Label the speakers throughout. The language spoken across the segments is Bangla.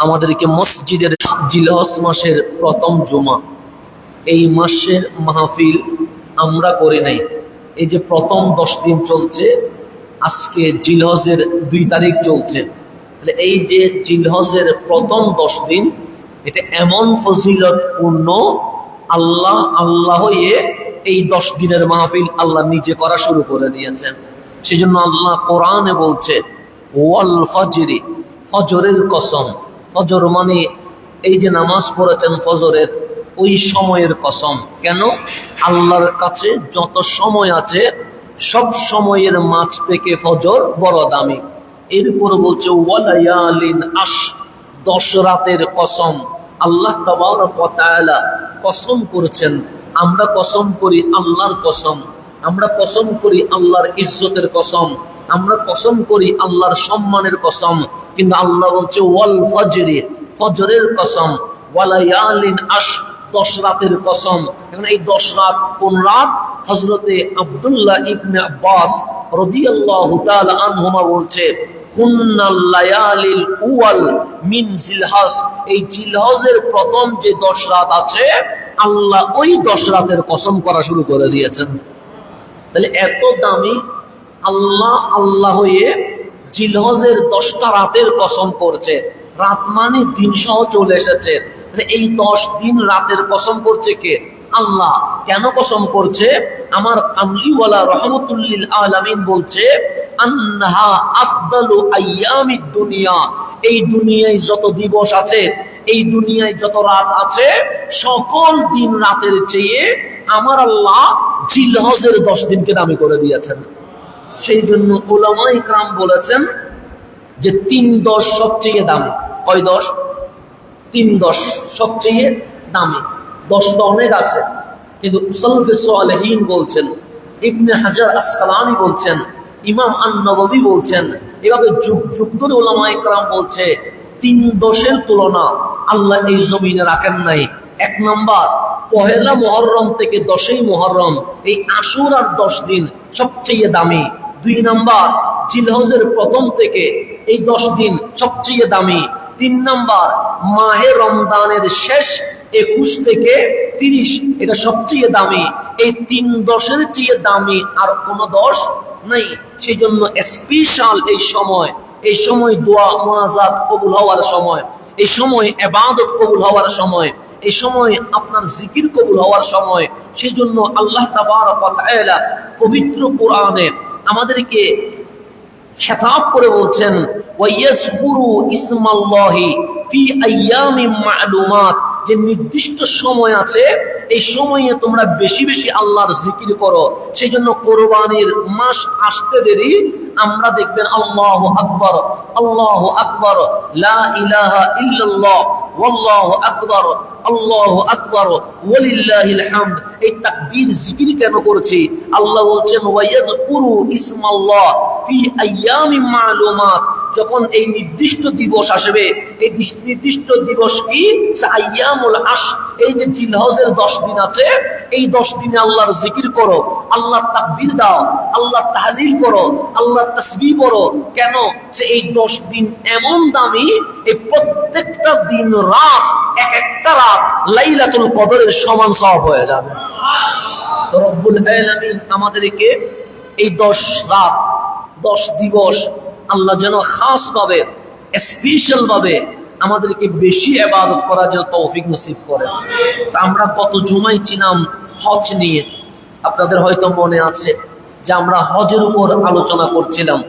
Speaker 1: আমাদেরকে মসজিদের জিলহজ মাসের প্রথম জুমা, এই মাসের মাহফিল আমরা করি নাই। এই যে প্রথম 10 দিন চলছে, আজকে জিলহজের 2 তারিখ চলছে। তাহলে এই যে জিলহজের প্রথম 10 দিন, এটা এমন ফজিলতপূর্ণ, আল্লাহ এই 10 দিনের মাহফিল আল্লাহ নিজে করা শুরু করে দিয়েছেন। সেই জন্য আল্লাহ কোরআনে বলছে ওয়াল ফজরি, ফজরের কসম। ফজর মানে এই যে নামাজ পড়েছেন ফজরের, ওই সময়ের কসম। কেন? আল্লাহর কাছে যত সময় আছে সব সময়ের মাঝ থেকে ফজর বড় দামি। এরপর বলছে ওয়ালায়ালিন আশ, 10 রাতের কসম। আল্লাহ তাবারক ওয়া তাআলা কসম করেছেন। আমরা কসম করি আল্লাহর কসম, আমরা কসম করি আল্লাহর ইজ্জতের কসম, আমরা কসম করি আল্লাহর সম্মানের কসম। কিন্তু আল্লাহ বলছে ওয়াল ফজরি, ফজরের কসম, ওয়ালায়ালিন আশ, 10 রাতের কসম। এখন এই 10 রাত কোন রাত? হযরতে আব্দুল্লাহ ইবনে আব্বাস রাদিয়াল্লাহু তাআলা আনহুমা বলছে কুন্নাল লায়ালিল উওয়াল মিন জিলহজ, এই জিলহজের প্রথম যে 10 রাত আছে আল্লাহ ওই 10 রাতের কসম করা শুরু করে দিয়েছেন। তাহলে এত দামি আল্লাহ হয়ে জিলহজের 10টা রাতের কসম করছে। রাত মানে দিন সহ চলে এসেছে। এই 10 দিন রাতের কসম করছে কে? আল্লাহ। কেন কসম করছে? আমার কামলিওয়ালা রহমতুল্লিল আলামিন বলছে আন্নাহা আফদালু আইয়ামিদ দুনিয়া, এই দুনিয়ায় যত দিবস আছে, এই দুনিয়ায় যত রাত আছে, সকল দিন রাতের চেয়ে আমার আল্লাহ জিলহজের 10 দিনকে দামি করে দিয়েছেন। সেই জন্য উলামায়ে কেরাম বলেছেন যে 3-10 সবচেয়ে দামি। কয় 10? 3-10 সবচেয়ে দামি। 10 তো অনেক আছে, কিন্তু সালাফে সালেহিন বলছেন, ইবনে হাজার আসকালানি বলছেন, ইমাম আন-নববী বলছেন, এভাবে যুগ যুগ ধরে উলামায়ে কেরাম বলছে 3-10-এর তুলনা আল্লাহ এই জমিনে রাখেন নাই। 1 নাম্বার, পহেলা মুহররম থেকে 10ই মুহররম, এই আশুরার 10 দিন সবচেয়ে দামি। 2 নাম্বার, জিলহজের প্রথম থেকে এই 10 দিন সবচেয়ে দামি। 3 নাম্বার, মাহে রমজানের শেষ 21 থেকে 30, এটা সবচেয়ে দামি। এই 3-10-এর চেয়ে দামি আর কোনো 10 নাই। সেই জন্য স্পেশাল এই সময় দোয়া মুনাজাত কবুল হওয়ার সময়, এই সময় ইবাদত কবুল হওয়ার সময়, এই সময় আপনার জিকির কবুল হওয়ার সময়। সেই জন্য আল্লাহ তাবারক ওয়া তাআলা পবিত্র কোরআনে আমাদেরকে খেতাব করে বলছেন ওয়াইয়াজকুরু ইসমাল্লাহি ফি আইয়ামিম মা'লুমাত, যে নির্দিষ্ট সময় আছে, এই সময়ে তোমরা বেশি বেশি আল্লাহর জিকির করো। সেই জন্য কোরবানির মাস আসতে দেরি, আমরা দেখবেন আল্লাহু আকবার, আল্লাহু আকবার, লা ইলাহা ইল্লাল্লাহ, ওয়াল্লাহু আকবার, আল্লাহু আকবার, ওয়ালিল্লাহিল হামদ। এই তাকবীর জিকির কেন করছি? আল্লাহ বলছেন ওয়ায়াযকুরু ইসমাল্লাহ ফি আইয়ামিম মা'লুমাত, যখন এই নির্দিষ্ট দিবস আসবে, এই নির্দিষ্ট দিবস কি? আইয়ামুল আশ, এই যে জিলহজের 10 দিন আছে, এই 10 দিনে আল্লাহর জিকির করো, আল্লাহর তাকবীর দাও, আল্লাহর তাহলিল করো, আল্লাহর তাসবিহ পড়ো। কেন? যে এই 10 দিন এমন দামি, এই প্রত্যেকটা দিন রাত, একটা রাত লাইলাতুল কদরের সমান সওয়াব হয়ে যাবে। তো রব্বুল আলামিন আমাদেরকে এই 10 রাত 10 দিবস আল্লাহ যেন খাস ভাবে, স্পেশাল ভাবে আমাদেরকে বেশি ইবাদত করার জন্য তৌফিক নসিব করেন। আমরা কত জুমাই ছিলাম হজ নিয়ে, আপনাদের হয়তো মনে আছে যে আমরা হজের উপর আলোচনা করছিলাম।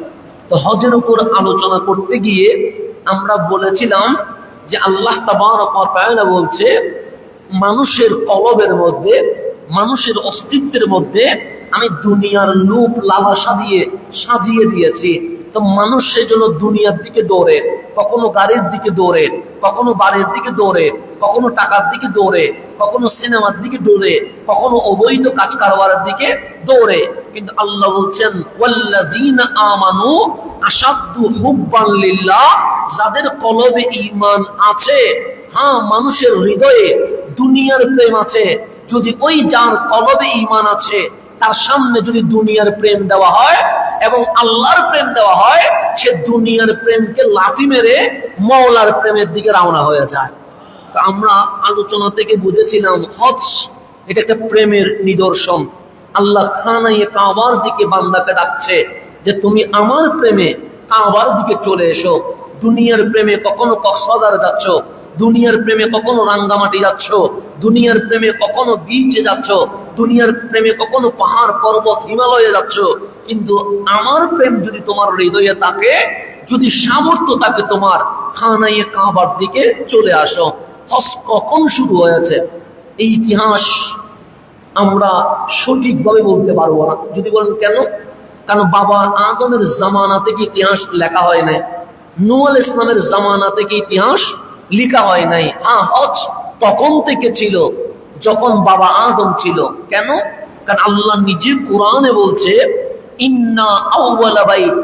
Speaker 1: তো হজের উপর আলোচনা করতে গিয়ে আমরা বলেছিলাম যে আল্লাহ তাবারক ওয়া তাআলা বলছে মানুষের কলবের মধ্যে, মানুষের অস্তিত্বের মধ্যে আমি দুনিয়ার লোভ লালসা দিয়ে সাজিয়ে দিয়েছি। তো মানুষ সেজন্য দুনিয়ার দিকে দৌড়ে, কখনো গাড়ির দিকে দৌড়ে, কখনো বাড়ির দিকে দৌড়ে, কখনো টাকার দিকে দৌড়ে, কখনো সিনেমার দিকে দৌড়ে, কখনো অবৈধ কাজ কারবারের দিকে দৌড়ে। কিন্তু আল্লাহ বলছেন ওয়াল্লাযীনা আমানু আশাদ্দু হুব্বান লিল্লাহ, যাদের কলবে ঈমান আছে, হ্যাঁ মানুষের হৃদয়ে দুনিয়ার প্রেম আছে, যদি ওই যার কলবে ঈমান আছে তার সামনে যদি দুনিয়ার প্রেম দেওয়া হয় এবং আল্লাহর প্রেম দেওয়া হয়, সে দুনিয়ার প্রেমকে লাথি মেরে মওলার প্রেমের দিকে রওনা হয়ে যায়। তো আমরা আলোচনা থেকে বুঝেছিলাম হজ এটা একটা প্রেমের নিদর্শন। আল্লাহ খানায়ে কাবার দিকে বান্দাকে ডাকছে যে তুমি আমার প্রেমে কাবার দিকে চলে এসো। দুনিয়ার প্রেমে কখনো কক্সবাজার যাচ্ছ, দুনিয়ার প্রেমে কখনো রাঙ্গামাটি যাচ্ছ, দুনিয়ার প্রেমে কখনো বিচে যাচ্ছ, দুনিয়ার প্রেমে কখনো পাহাড় পর্বত হিমালয়ে যাচ্ছ, কিন্তু আমার প্রেম যদি তোমার হৃদয়ে থাকে, যদি সামর্থ্য থাকে তোমার, খানায়ে কাবার দিকে চলে আসো। হজ কখন শুরু হয়েছে এই ইতিহাস আমরা সঠিকভাবে বলতে পারবো না। যদি বলেন কেন? কারণ বাবা আদমের জামানা থেকে ইতিহাস লেখা হয় নাই, নূহ আলাইহিস সালামের জামানা থেকে ইতিহাস লেখা হয় নাই। হজ তখন থেকে ছিল যখন বাবা আদম ছিল। কেন? কারণ আল্লাহ নিজে কোরআনে বলছে ইন্না আউওয়ালা বাইত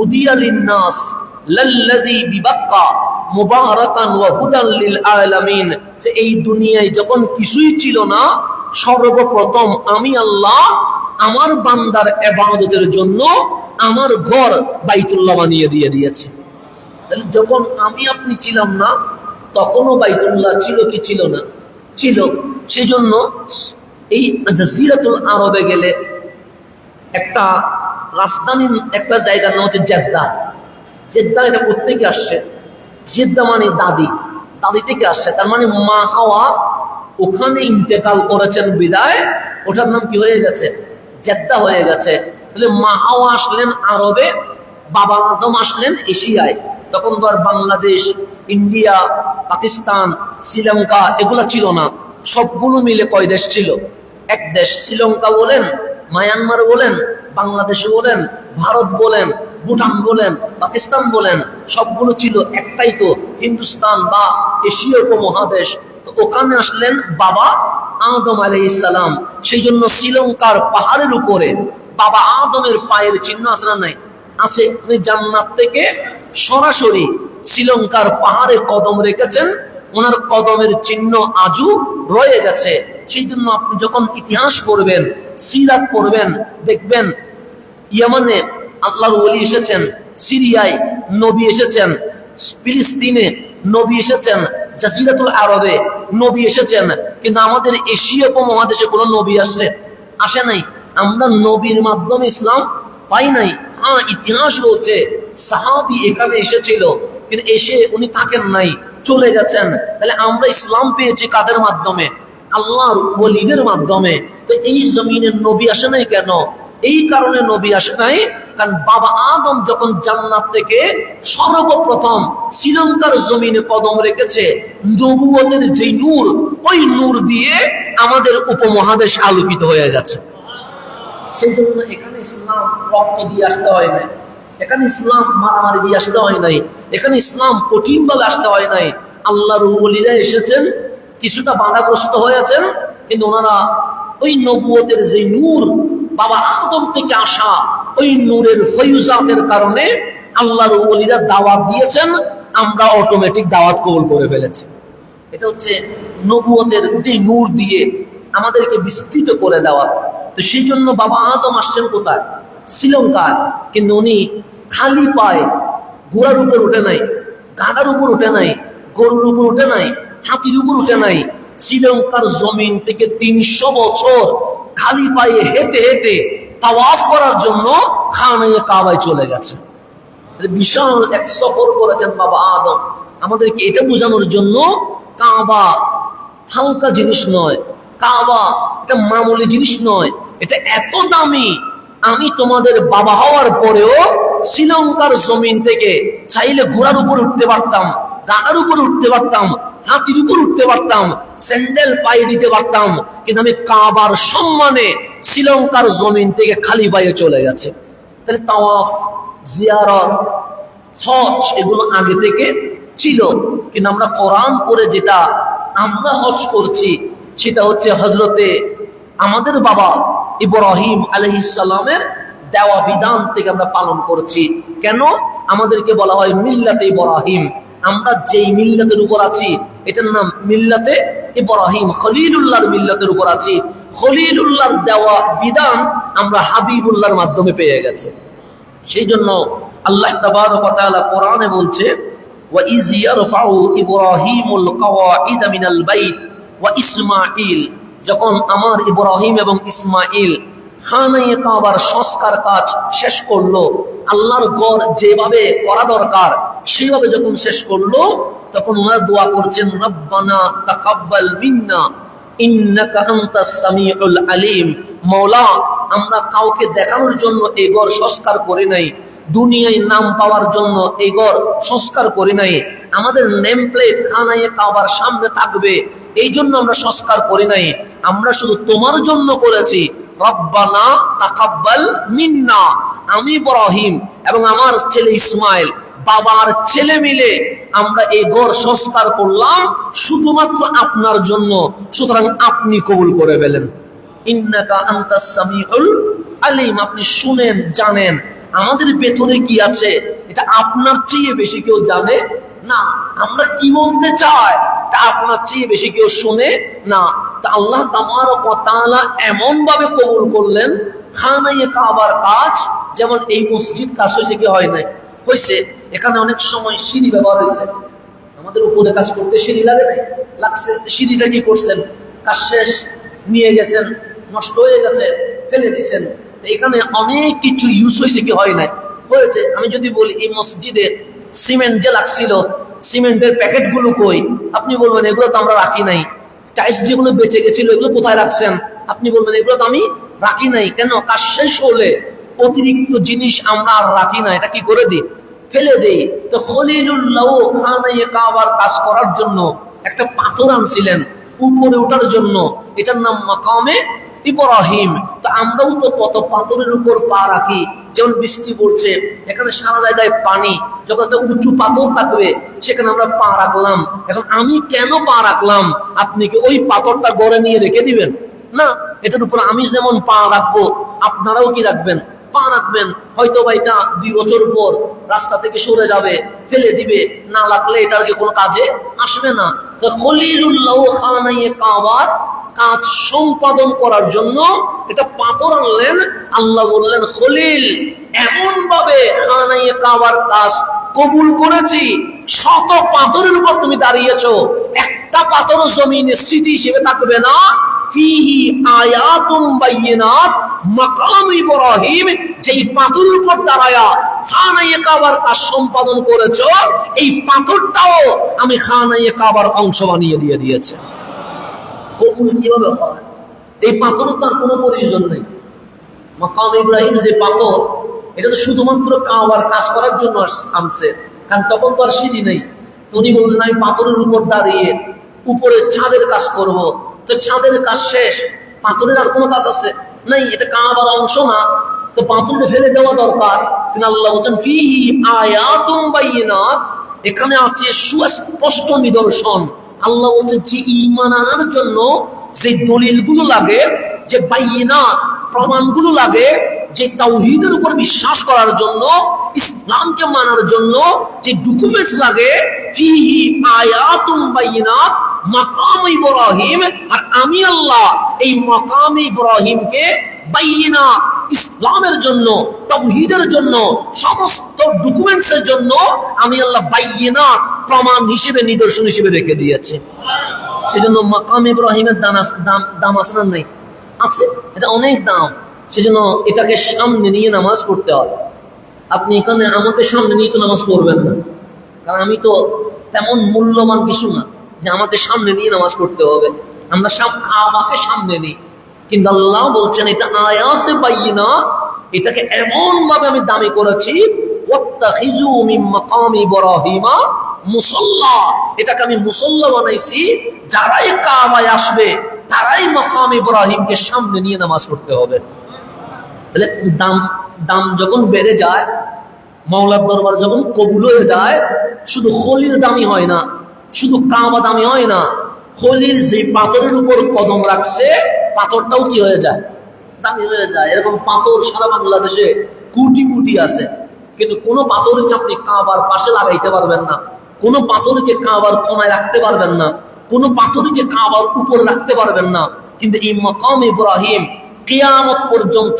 Speaker 1: উদিয়া লিন-নাস লাল্লাযী বিবাক্কা মুবারাকান ওয়া হুদাল লিল আলামিন, যে এই দুনিয়ায় যখন কিছুই ছিল না, সর্বপ্রথম আমি আল্লাহ আমার বান্দার ইবাদতের জন্য আমার ঘর বাইতুল্লাহ বানিয়ে দিয়েছি। তাহলে যখন আমি আপনি ছিলাম না, তখনও বাইতুল্লাহ ছিল কি ছিল না? ছিল। সেজন্য এই জাজিরাতুল আরবে গেলে একটা রাজধানী, একটা জায়গার নাম হচ্ছে জেদ্দা। জেদ্দা এটা কোত্থেকে আসছে? জেদ্দা মানে দাদি, দাদি থেকে আসছে। তার মানে মা হাওয়া ওখানে ইন্তেকাল করেছেন বিদায় ওটার নাম কি হয়ে গেছে? জেদ্দা হয়ে গেছে। তাহলে মা হাওয়া আসলেন আরবে, বাবা আদম আসলেন এশিয়ায়। তখন তো আর বাংলাদেশ, ইন্ডিয়া, পাকিস্তান, শ্রীলঙ্কা এগুলা ছিল না। সবগুলো মিলে কয় দেশ ছিল? এক দেশ। শ্রীলঙ্কা বলেন, মায়ানমার বলেন, বাংলাদেশ বলেন, ভারত বলেন, ভুটান বলেন, পাকিস্তান বলেন, সবগুলো ছিল একটাই তো হিন্দুস্তান বা এশীয় উপমহাদেশ। তো ওখানে আসলেন বাবা আদম আলাইহিস সালাম। সেই জন্য শ্রীলঙ্কার পাহাড়ের উপরে বাবা আদমের পায়ের চিহ্ন আছে না নাই? আছে। উনি জান্নাত থেকে সরাসরি শ্রীলঙ্কার পাহাড়ে কদম রেখেছেন, ওনার কদমের চিহ্ন আজও রয়ে গেছে। সেই জন্য আপনি যখন ইতিহাস পড়বেন, সিরাত পড়বেন, দেখবেন ইয়ামানে আল্লাহর ওলি এসেছেন, সিরিয়ায় নবী এসেছেন, ফিলিস্তিনে নবী এসেছেন, জাজিরাতুল আরবে নবী এসেছেন, কিন্তু আমাদের এশীয় উপমহাদেশে কোনো নবী আসে নাই। আমরা নবীর মাধ্যমে ইসলাম পাই নাই। ইতিহাস বলছে সাহাবী এখানে এসেছিল, কিন্তু এসে উনি থাকেন নাই, চলে গেছেন। তাহলে আমরা ইসলাম পেয়েছি কাদের মাধ্যমে? আল্লাহর ওলিদের মাধ্যমে। তো এই জমিনের নবী আসে নাই কেন? এই কারণে নবী আসে নাই, কারণ বাবা আদম যখন জান্নাত থেকে সর্বপ্রথম শ্রীলঙ্কার জমিনে কদম রেখেছে, নবুয়তের যে নূর, ওই নূর দিয়ে আমাদের উপমহাদেশ আলোকিত হয়ে গেছে। সেই জন্য এখানে ইসলাম রক্ত দিয়ে আসতে হয় নাই, এখানে ইসলাম মারামারি দিয়ে আসতে হয় নাই, এখানে ইসলাম কঠিন ভাবে আসতে হয় নাই। আল্লাহর ওলিরা এসেছেন, কিছুটা বাধাগ্রস্ত হয়েছেন, কিন্তু ওনারা ওই নবুয়তের যে নূর বাবা আদম থেকে আসা, ওই নূরের ফয়ুজাতের কারণে আল্লাহর ওলিরা দাওয়াত দিয়েছেন, আমরা অটোমেটিক দাওয়াত কবুল করে ফেলেছি। এটা হচ্ছে নবুয়তের যে নূর দিয়ে আমাদেরকে বিস্তৃত করে দেওয়া। তো সেই জন্য বাবা আদম আসছেন কোথায়? শ্রীলঙ্কায়। কিন্তু উনি খালি পায়ে, ঘোড়ার উপর উঠে নাই, গাধার উপর উঠে নাই, গরুর উপর উঠে নাই, হাতির উপর উঠে নাই। শ্রীলঙ্কার জমিন থেকে 300 বছর খালি পায়ে হেঁটে হেঁটে তাওয়াফ করার জন্য খানায়ে কাবায় চলে গেছে। বিশাল এক সফর করেছেন বাবা আদম। আমাদেরকে এটা বোঝানোর জন্য কাবা হালকা জিনিস নয়, কাবা এটা মামুলি জিনিস নয়, এটা এত দামি। আমি তোমাদের বাবা হওয়ার পরেও শ্রীলঙ্কার জমিন থেকে চাইলে ঘোড়ার উপর উঠতে পারতাম, গাড়ার উপর উঠতে পারতাম, হাতির উপর উঠতে পারতাম, স্যান্ডেল পায়ে দিতে পারতাম, কিন্তু আমি কাবার সম্মানে শ্রীলঙ্কার জমিন থেকে খালি পায়ে চলে গেছে। তাহলে তাওয়াফ, জিয়ারত, হজ এগুলো আগে থেকে ছিল। কিন্তু আমরা কোরআন পড়ে যেটা আমরা হজ করছি, সেটা হচ্ছে হজরতে আমাদের বাবা ইব্রাহিম আলাইহিস সালামের দেওয়া বিধান থেকে আমরা পালন করছি। কেন? আমাদেরকে বলা হয় মিল্লাতে ইব্রাহিম। আমরা যেই মিল্লাতের উপর আছি এটার নাম মিল্লাতে ইব্রাহিম খলিলুল্লাহর মিল্লাতের উপর আছি, খলিলুল্লাহর দেওয়া বিধান আমরা হাবিবুল্লাহর মাধ্যমে পেয়ে গেছে। সেই জন্য আল্লাহ তাবারক ওয়া তাআলা কোরআনে বলছে, ওয়া ইয ইয়ারফাউ ইব্রাহিমুল কওয়াইদ মিনাল বাইত ওয়া ইসমাঈল, যখন আমার ইব্রাহিম এবং ইসমাঈল খানায়ে কাবার সংস্কার কাজ শেষ করলো, আল্লাহর ঘর যেভাবে করা দরকার সেইভাবে যখন শেষ করলো, তখন ওনারা দোয়া করছেন, রব্বানা তাকাব্বাল মিন্না ইন্নাকা আনতাস সামিউল আলিম। মাওলা, আমরা কাউকে দেখানোর জন্য এই ঘর সংস্কার করি নাই, দুনিয়ায় নাম পাওয়ার জন্য এই ঘর সংস্কার করি নাই, আমাদের নেম প্লেট খানায়ে কাবার সামনে থাকবে এই জন্য আমরা সংস্কার করি নাই, আমরা শুধু তোমার জন্য করেছি। রব্বানা তাকাব্বাল মিন্না, আমি ইব্রাহিম এবং আমার ছেলে ইসমাইল, বাবার ছেলে মিলে আমরা এই ঘর সংস্কার করলাম শুধুমাত্র আপনার জন্য, সুতরাং আপনি কবুল করে ফেলেন। ইন্নাকা আনতাস সামিউল আলিম, আপনি শুনেন, জানেন আমাদের ভেতরে কি আছে, এটা আপনার চেয়ে বেশি কেউ জানে না। আমরা কি বলতে চাই তা আপনার চেয়ে বেশি কেউ শুনে না। তা আল্লাহ তাবারক ওয়া তাআলা এমন ভাবে কবুল করলেন খানায়ে কাবার কাজ, যেমন এই মসজিদ কাজ হয়েছে কি হয় নাই? হয়েছে। এখানে অনেক সময় সিঁড়ি ব্যবহার হয়েছে, আমাদের উপরে কাজ করতে সিঁড়ি লাগে নাই, লাগছে। সিঁড়িটা কি করছেন? কাজ শেষ, নিয়ে গেছেন, নষ্ট হয়ে গেছে, ফেলে দিয়েছেন। এখানে অনেক কিছু ইউজ হয়েছে কি হয় নাই? হয়েছে। আমি যদি বলি এই মসজিদে সিমেন্ট যে লাগছিল, সিমেন্টের প্যাকেট গুলো কই? আপনি বলবেন এগুলো তো আমরা রাখি নাই। টাইলস যেগুলো বেঁচে গেছিল এগুলো কোথায় রাখছেন? আপনি বলবেন এগুলো তো আমি রাখি নাই। কেন? কাজ শেষ হলে অতিরিক্ত জিনিস আমরা আর রাখি না, এটা কি করে দিই? ফেলে দেই। তো খলিলুল্লাহ খানায়ে কাবার কাজ করার জন্য একটা পাথর আনছিলেন উপরে ওঠার জন্য, এটার নাম মাকামে ইব্রাহিম। তো আমরাও তো কত পাথরের উপর পা রাখি, যেমন বৃষ্টি পড়ছে, এখানে সারা জায়গায় পানি, যখন একটা উঁচু পাথর থাকবে সেখানে আমরা পা রাখলাম। এখন আমি কেন পা রাখলাম? আপনি কি ওই পাথরটা গড়ে নিয়ে রেখে দিবেন? না, এটার উপর আমি যেমন পা রাখবো আপনারাও কি রাখবেন? পা রাখবেন। হয়তো বা এটা 2 বছর পর রাস্তা থেকে সরে যাবে, ফেলে দিবে, না লাগলে এটার কি কোনো কাজে আসবে না। তো খলিলুল্লাহ খানায়ে কাবার কাজ সম্পাদন করার জন্য এটা পাথর আনলেন। আল্লাহ বললেন, খলিল, এমন ভাবে খানায়ে কাবার কাজ কবুল করেছি, শত পাথরের উপর তুমি দাঁড়িয়েছো, একটা পাথর জমিনে স্মৃতি হিসেবে থাকবে না। ফিহি আয়াতুম বাইয়িনাত মাকাম ইব্রাহিম, যেই পাথরের উপর দাঁড়ায়া খানায়ে কাবার কাজ সম্পাদন করেছো, এই পাথরটাও আমি খানায়ে কাবার অংশ বানিয়ে দিয়ে দিয়েছি। কবুল কিভাবে হয়? এই পাথরও তার কোনো প্রয়োজন নেই। মাকাম ইব্রাহিম যে পাথর, এটা তো শুধুমাত্র কাবার কাজ করার জন্য আনছে, কারণ তখন তো আর সিঁড়ি নেই। উনি বললেন আমি পাথরের উপর দাঁড়িয়ে উপরে ছাদের কাজ করব। তো ছাদের কাজ শেষ, পাথরের আর কোনো কাজ আছে নাই, এটা কাবার অংশ না, তো পাথরটা ফেলে দেওয়া দরকার। কিন্তু আল্লাহ বলছেন ফিহি আয়াতুম বাইয়িনাত, এখানে আছে সুস্পষ্ট নিদর্শন। আল্লাহ বলছেন যে ঈমান আনার জন্য যে দলিলগুলো লাগে, যে বাইয়িনাত প্রমাণগুলো লাগে, যে তাওহীদের উপর বিশ্বাস করার জন্য, ইসলামকে মানার জন্য যে ডকুমেন্টস লাগে, ফিহি আয়াতুম বাইয়িনাত মাকাম ইব্রাহিম। আর আমি আল্লাহ এই মাকাম ইব্রাহিমকে বাইয়িনাত, ইসলামের জন্য, তাওহীদের জন্য, সমস্ত ডকুমেন্টসের জন্য আমি আল্লাহ বাইয়িনাত প্রমাণ হিসেবে, নিদর্শন হিসেবে রেখে দিয়েছি। সেজন্য মাকাম ইব্রাহিমের দাম আছে না? নাই, আছে। এটা অনেক দাম। সেজন্য এটাকে সামনে নিয়ে নামাজ পড়তে হয়। আপনি এখানে আমাকে সামনে নিয়ে তো নামাজ পড়বেন না, কারণ আমি তো তেমন মূল্যবান কিছু না যে আমাকে সামনে নিয়ে নামাজ পড়তে হবে। আমরা কাবাকে সামনে নিই, কিন্তু আল্লাহ বলছেন এটা আয়াতে বাইয়িনাত, এটাকে এমন ভাবে আমি দামি করেছি, ওয়াত্তাখিযু মিন মাকাম ইব্রাহিমা মুসাল্লা, এটাকে আমি মুসাল্লা বানাইছি। যারাই কাবায় আসবে তারাই মাকাম ইব্রাহিমকে সামনে নিয়ে নামাজ পড়তে হবে। তাহলে দাম যখন বেড়ে যায়, মাওলার দরবার যখন কবুল হয়ে যায়, শুধু খলিল দামি হয় না, শুধু কাবা দামি হয় না, খলিল যে পাথরের উপর কদম রাখছে পাথরটাও কি হয়ে যায়? দামি হয়ে যায়। এরকম পাথর সারা বাংলাদেশে কোটি কোটি আছে, কিন্তু কোনো পাথরকে আপনি কাবার পাশে লাগাইতে পারবেন না, কোনো পাথরকে কাবার কোনায় রাখতে পারবেন না, কোনো পাথরকে কাবার উপরে রাখতে পারবেন না, কিন্তু এই মাকাম ইব্রাহিম কিয়ামত পর্যন্ত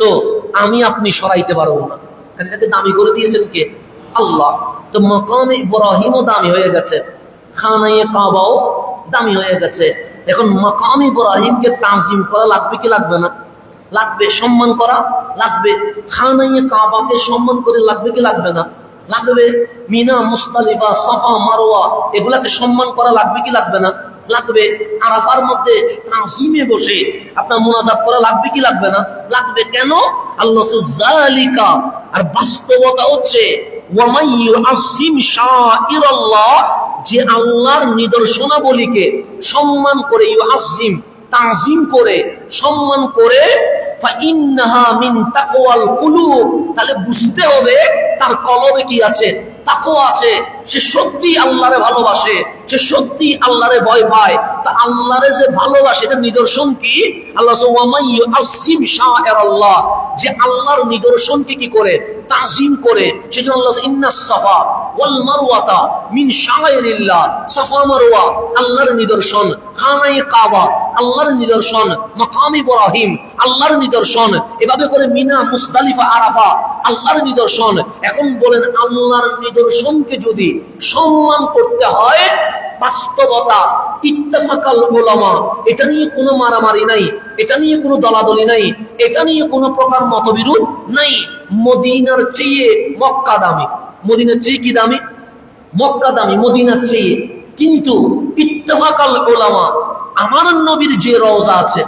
Speaker 1: আমি আপনি সরাইতে পারবো না। এটাকে দামি করে দিয়েছেন কে? আল্লাহ। তো মাকাম ইব্রাহিমও দামি হয়ে গেছে, খানায়ে কাবাও দামি হয়ে গেছে। এখন মাকাম ইব্রাহিমকে তাজিম করা লাগবে কি লাগবে না? লাগবে। সম্মান করা লাগবে। খানায়ে কাবাকে সম্মান করে লাগবে কি লাগবে না? লাগবে। মিনা, মুজদালিফা, সাফা, মারওয়া এগুলাকে সম্মান করা লাগবে কি লাগবে না? লাগবে। আরাফার মধ্যে তাজিমে বসে আপনার মুনাজাত করা লাগবে কি লাগবে না? লাগবে। কেন? আল্লাহ জালিকা। আর বাস্তবতা হচ্ছে ওয়ামাই ইউআযিম শাআইরাল্লাহ, যে আল্লাহর নিদর্শনাবলীকে সম্মান করে, ইউআযিম তাজিম করে, সম্মান করে, ফাইন্নাহা মিন তাকওয়াল কুলুব, তাহলে বুঝতে হবে তার কলবে কি আছে? তাকওয়া আছে। সে সত্যি আল্লাহরে ভালোবাসে, সে সত্যি আল্লাহরে ভয় পায়। তা আল্লাহরে যে ভালোবাসে এটার নিদর্শন কি? আল্লাহ ওয়ামাই ইউআযিম শাআইরাল্লাহ, যে আল্লাহর নিদর্শনকে কি করে? তাজিম করে। সেজন্য আল্লাহ ইন্নাস সাফা ওয়াল মারওয়াতা মিন শাআইরিল্লাহ, সাফা মারওয়া আল্লাহর নিদর্শন, খানায়ে কাবা আল্লাহর নিদর্শন, মাকাম ইব্রাহিম আল্লাহর নিদর্শন, এভাবে করে মিনা, মুজদালিফা, আরাফা আল্লাহর নিদর্শন। এখন বলেন আল্লাহর নিদর্শনকে যদি সম্মান করতে হয়, বাস্তবতা ইত্তেফাকাল উলামা, এটা নিয়ে কোনো মারামারি নাই, এটা নিয়ে কোনো দলাদলি নাই, এটা নিয়ে কোনো প্রকার মতবিরোধ নাই। মদিনার চেয়ে মক্কা দামি। মদিনার চেয়ে কি দামি? মক্কা দামি মদিনার চেয়ে। কিন্তু ইত্তেফাকাল উলামা, আমার নবীর যে রওজা আছে,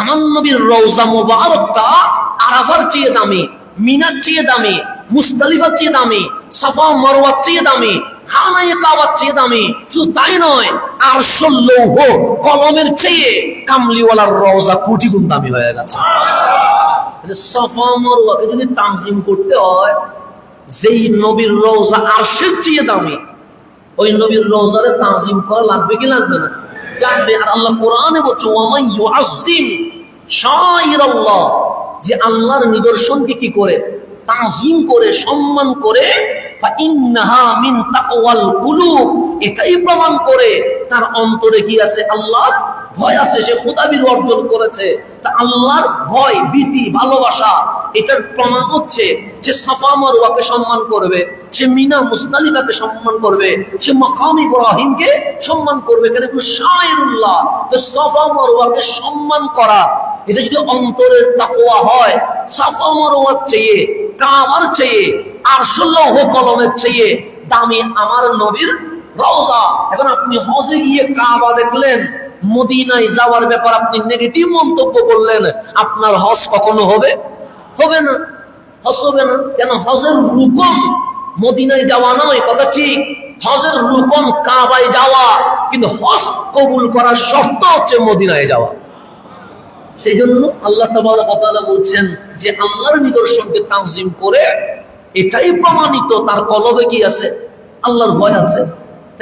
Speaker 1: আমার নবীর রওজা মুবারকটা আরাফার চেয়ে দামি, মিনার চেয়ে দামি, মুজদালিফার চেয়ে দামি, সাফা মারওয়ার চেয়ে দামি, খানায়ে কাবার চেয়ে দামি। শুধু তাই নয়, আরশুল লৌহ কলমের চেয়ে কামলিওয়ালার রওজা কোটি গুণ দামি হয়ে গেছে। সাফা মারওয়াকে যদি তাজিম করতে হয়, যেই নবীর রওজা আরশের চেয়ে দামি, ওই নবীর রওজারে তাজিম করা লাগবে কি লাগবে না? লাগবে। আর আল্লাহ কোরআনে বলছে ওয়ামাই ইউআযিম শাআইরাল্লাহ, যে আল্লাহর নিদর্শনকে কি করে? তাজিম করে, সম্মান করে। ফাইন্নাহা মিন তাকওয়াল কুলুব, এটাই প্রমাণ করে তার অন্তরে কি আছে? আল্লাহর ভয় আছে, সে খোদাবীর অর্জন করেছে। তা আল্লাহর ভয়, ভীতি, ভালোবাসা, এটার প্রমাণ হচ্ছে যে সাফা মারওয়াকে সম্মান করবে, সে মিনা, মুজদালিফাকে সম্মান করবে, সে মাকাম ইব্রাহিমকে সম্মান করবে। কেন? শাআইরুল্লাহ। তো সাফা মারওয়াকে সম্মান করা, এটা যদি অন্তরের তাকওয়া হয়, সাফা মারওয়ার চেয়ে, কাবার চেয়ে, আরশুল লৌহ কলমের চেয়ে দামি আমার নবীর রওজা। এখন আপনি হজে গিয়ে কাবা দেখলেন, মদিনায় যাওয়ার ব্যাপার আপনি নেগেটিভ মন্তব্য করলেন, আপনার হজ কখনো হবে? হবে না। হজ হবে না। কেন? হজের রুকন মদিনায় যাওয়া নয়, কথা ঠিক। হজের রুকন কাবায় যাওয়া, কিন্তু হজ কবুল করার শর্ত হচ্ছে মদিনায় যাওয়া। সেই জন্য আল্লাহ তাবারক ওয়া তাআলা বলছেন যে আল্লাহর নিদর্শনকে তাজিম করে, এটাই প্রমাণিত তার কলবে কি আছে? আল্লাহর ভয় আছে।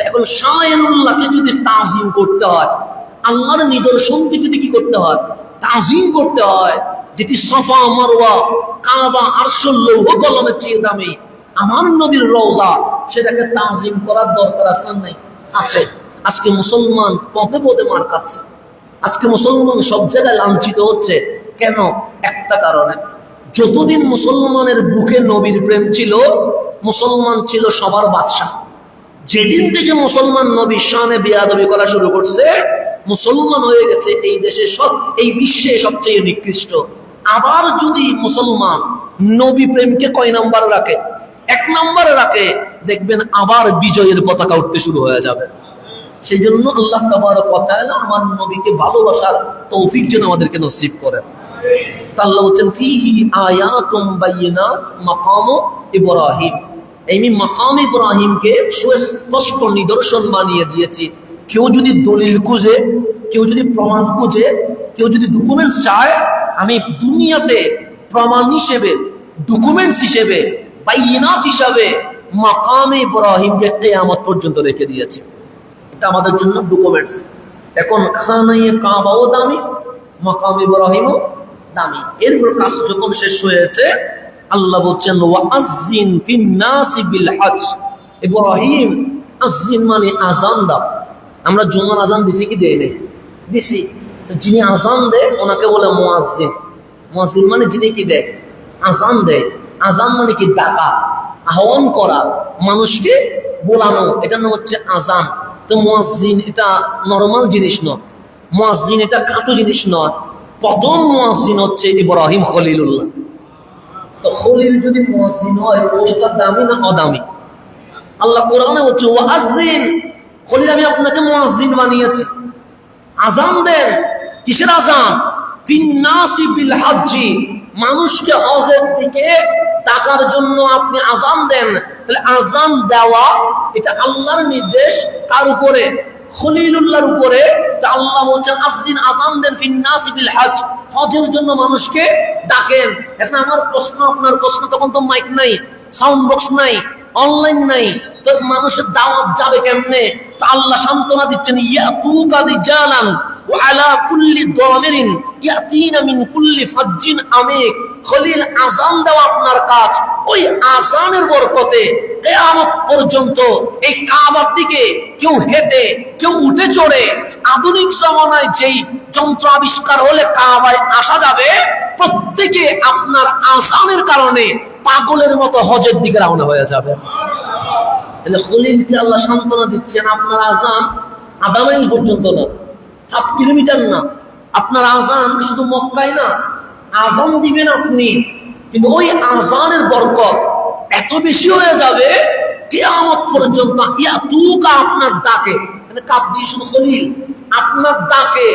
Speaker 1: এখন শাআইরুল্লাহকে যদি তাজিম করতে হয়, আল্লাহর নিদর্শনকে যদি কি করতে হয়? তাজিম করতে হয়, যেটি সাফা মারওয়া, কাবা, আরশুল লৌহ কলমের চেয়ে দামি আমার নবীর রওজা, সেটাকে তাজিম করার দরকার আছে না নাই? আছে। আজকে মুসলমান পদে পদে মার খাচ্ছে, আজকে মুসলমান সব জায়গায় লাঞ্ছিত হচ্ছে। কেন? একটা কারণে, যতদিন মুসলমানের বুকে নবীর প্রেম ছিল, মুসলমান ছিল সবার বাদশাহ। যেদিন থেকে মুসলমান নবীর শানে বেয়াদবি করা শুরু করছে, মুসলমান হয়ে গেছে এই দেশে এই বিশ্বে সবচেয়ে নিকৃষ্ট। আবার যদি মুসলমান নবী প্রেমকে কয় নাম্বার রাখে? 1 নম্বরে রাখে, দেখবেন আবার বিজয়ের পতাকা উঠতে শুরু হয়ে যাবে। সেই জন্য আল্লাহ তাবারক ওয়া তাআলা আমার নবীকে ভালোবাসার তৌফিক যেন আমাদেরকে নসিব করেন। আল্লাহ বলেন ফিহি আয়াতুম বাইয়িনাত মাকাম ইব্রাহিম, আমি মাকাম ইব্রাহিমকে সুস্পষ্ট নিদর্শন বানিয়ে দিয়েছি। কেউ যদি দলিল খুঁজে, কেউ যদি প্রমাণ খুঁজে, কেউ যদি ডকুমেন্টস চায়, আমি দুনিয়াতে প্রমাণ হিসেবে, ডকুমেন্টস হিসেবে, বাইয়িনাত হিসেবে মাকাম ইব্রাহিমকে কিয়ামত পর্যন্ত রেখে দিয়েছি। এটা আমাদের জন্য ডকুমেন্টস। এখন খানায়ে কাবাও দামি, মাকাম ইব্রাহিমও দামি। এরপর কাজ যখন শেষ হয়েছে, আল্লাহ বলছেন ওয়াআযিন ফিন নাসি বিল হজ। ইব্রাহিম আযিন মানে আযান দাও, আমরা জুমার আজান দিছি কি দেয় নেই? দিছি। যিনি আজান দেয় ওনাকে বলে মুয়াজ্জিন। মুয়াজ্জিন মানে যিনি কি দেয়? আজান দেয়। আজান মানে কি? ডাকা, আহ্বান করা, মানুষকে বোলানো, এটা নাম হচ্ছে আজান। তো মুয়াজ্জিন এটা নরমাল জিনিস নয়, মুয়াজ্জিন এটা খাটো জিনিস নয়। প্রথম মুয়াজ্জিন হচ্ছে ইব্রাহিম খলিলুল্লাহ। তো খলিল যদি মুয়াজ্জিন হয়, পোস্টটা দামি না অদামি? আল্লাহ কোরআনে হচ্ছে ওয়াজ্জিন, খলিল আমি আপনাকে মুয়াজ্জিন বানিয়েছি। আজান দেন। কিসের আজান? ফিন্নাসি বিল হজ্জি, মানুষকে হজের দিকে ডাকার জন্য আপনি আজান দেন। তাহলে আজান দেওয়া এটা আল্লাহর নির্দেশ। কার উপরে? খলিলুল্লাহর উপরে। তা আল্লাহ বলছেন আসিন, আজান দেন ফিন্নাসি বিল হজ, হজের জন্য মানুষকে ডাকেন। এখন আমার প্রশ্ন, আপনার প্রশ্ন, তখন তো মাইক নাই, সাউন্ড বক্স নাই, অনলাইন নাই, তো মানুষের দাওয়াত যাবে কেমনে? তো আল্লাহ সান্ত্বনা দিচ্ছেন ইয়াতুকা রিজালান ওয়া আলা কুল্লি দামিরিন ইয়াতিনা মিন কুল্লি ফাজ্জিন আমিক। খলিল আজান দেওয়া আপনার কাজ। ওই আজানের বরকতে কিয়ামত পর্যন্ত এই কাবার দিকে কেউ হেঁটে, কেউ উঠে চড়ে, আধুনিক জমানায় যেই যন্ত্র আবিষ্কার হলে কাবায় আসা যাবে, প্রত্যেকে আপনার আজানের কারণে পাগলের মতো হজের দিকে রওনা হয়ে যাবে। তাহলে খলিলকে আল্লাহ সান্ত্বনা দিচ্ছেন, আপনার আজান আধা মাইল পর্যন্ত না, হাফ কিলোমিটার না, আপনার আজান শুধু মক্কায় না, আজান দিবেন আপনি, কিন্তু ওই আজানের বরকত এত বেশি হয়ে যাবে কিয়ামত পর্যন্ত। ইয়াতুকা, আপনার ডাকে, মানে কাপ দিয়ে শুধু খলিল আপনার ডাকে